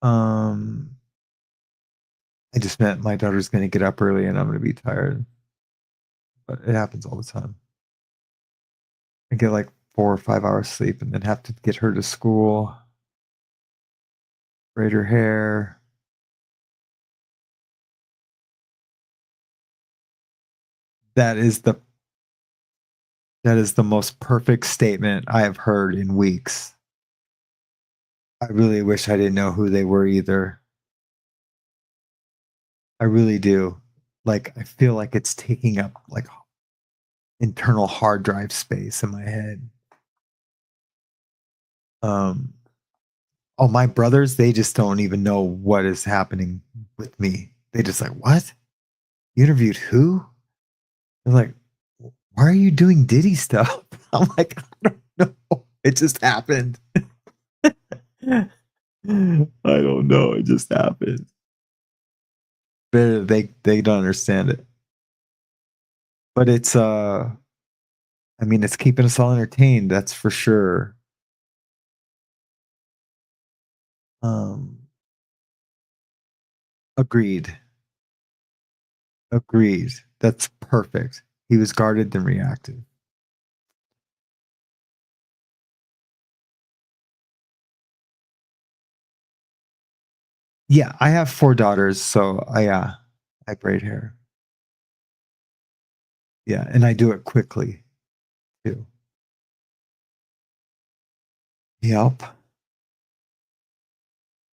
Um, I just meant my daughter's gonna get up early and I'm gonna be tired. But it happens all the time. I get like 4 or 5 hours sleep and then have to get her to school, braid her hair. That is the most perfect statement I have heard in weeks. I really wish I didn't know who they were either. I really do. Like, I feel like it's taking up like internal hard drive space in my head. Oh, my brothers, they just don't even know what is happening with me. They just like, what? You interviewed who? They're like, why are you doing Diddy stuff? I'm like, I don't know. It just happened. I don't know. It just happened. But they don't understand it. But it's it's keeping us all entertained, that's for sure. Um agreed. Agreed. That's perfect. He was guarded then reactive. Yeah, I have 4 daughters, so I braid hair. Yeah, and I do it quickly too. Yep.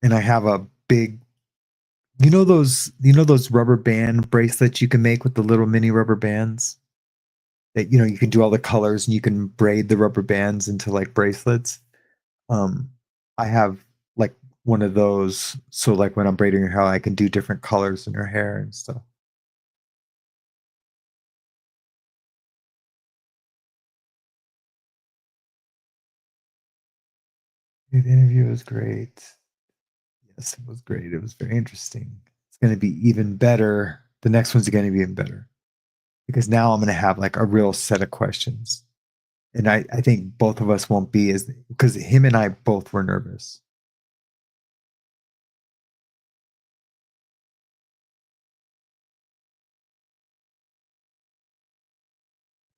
And I have a big those rubber band bracelets you can make with the little mini rubber bands? That you can do all the colors and you can braid the rubber bands into like bracelets. Um I have like one of those, so like when I'm braiding her hair I can do different colors in her hair and stuff. The interview was great. Yes, it was great. It was very interesting. It's going to be even better. The next one's going to be even better because now I'm going to have like a real set of questions. And I think both of us won't be as, because him and I both were nervous.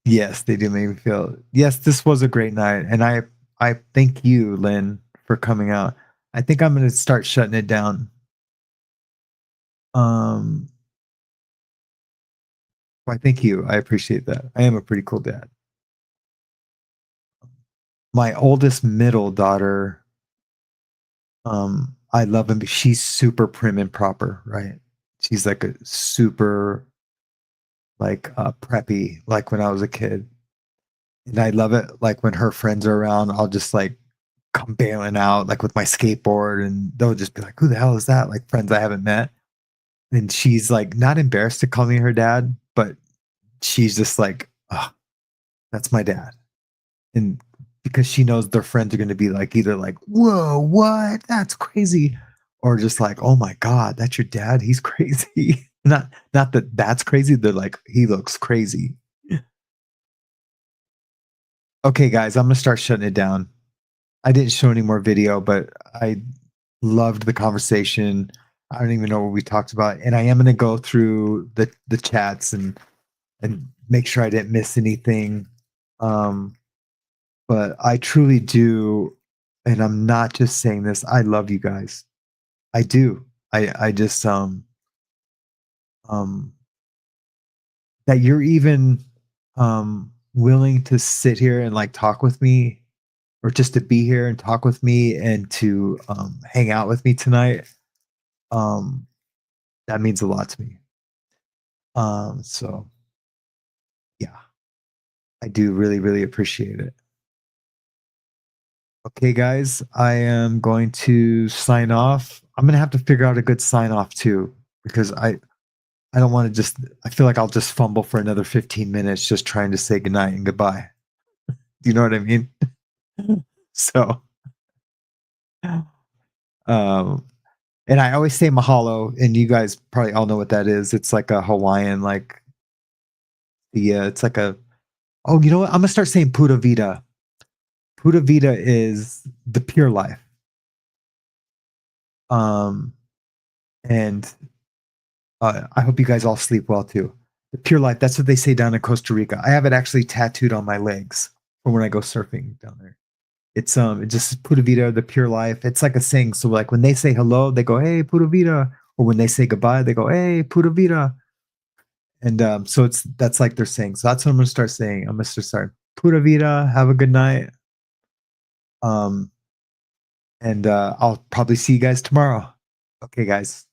Yes, they do make me feel. Yes, this was a great night, and I thank you, Lynn, for coming out. I think I'm going to start shutting it down. Why, thank you. I appreciate that. I am a pretty cool dad. My oldest middle daughter, I love him. She's super prim and proper, right? She's like a super like preppy, like when I was a kid. And I love it. Like when her friends are around, I'll just like come bailing out like with my skateboard and they'll just be like, who the hell is that? Like friends I haven't met. And she's like not embarrassed to call me her dad, but she's just like, oh, that's my dad. And because she knows their friends are going to be like either like, whoa, what? That's crazy. Or just like, oh my God, that's your dad. He's crazy. not that that's crazy. They're like, he looks crazy. Okay, guys, I'm going to start shutting it down. I didn't show any more video, but I loved the conversation. I don't even know what we talked about. And I am going to go through the chats and make sure I didn't miss anything. But I truly do, and I'm not just saying this, I love you guys. I do. I just that you're even willing to sit here and like talk with me, or just to be here and talk with me and to hang out with me tonight. That means a lot to me. So yeah, I do really, really appreciate it. Okay, guys, I am going to sign off. I'm gonna have to figure out a good sign off too, because I don't want to just, I feel like I'll just fumble for another 15 minutes just trying to say goodnight and goodbye. Do you know what I mean? So, and I always say mahalo, and you guys probably all know what that is. It's like a Hawaiian, like, yeah, it's like a, oh, you know what? I'm gonna start saying Pura Vida. Pura Vida is the pure life. And I hope you guys all sleep well too. The pure life, that's what they say down in Costa Rica. I have it actually tattooed on my legs for when I go surfing down there. It's it just Pura Vida, the pure life. It's like a saying. So like when they say hello, they go, hey, Pura Vida. Or when they say goodbye, they go, hey, Pura Vida. And so that's like they're saying. So that's what I'm gonna start saying. I'm gonna start Pura Vida, have a good night. And I'll probably see you guys tomorrow. Okay, guys.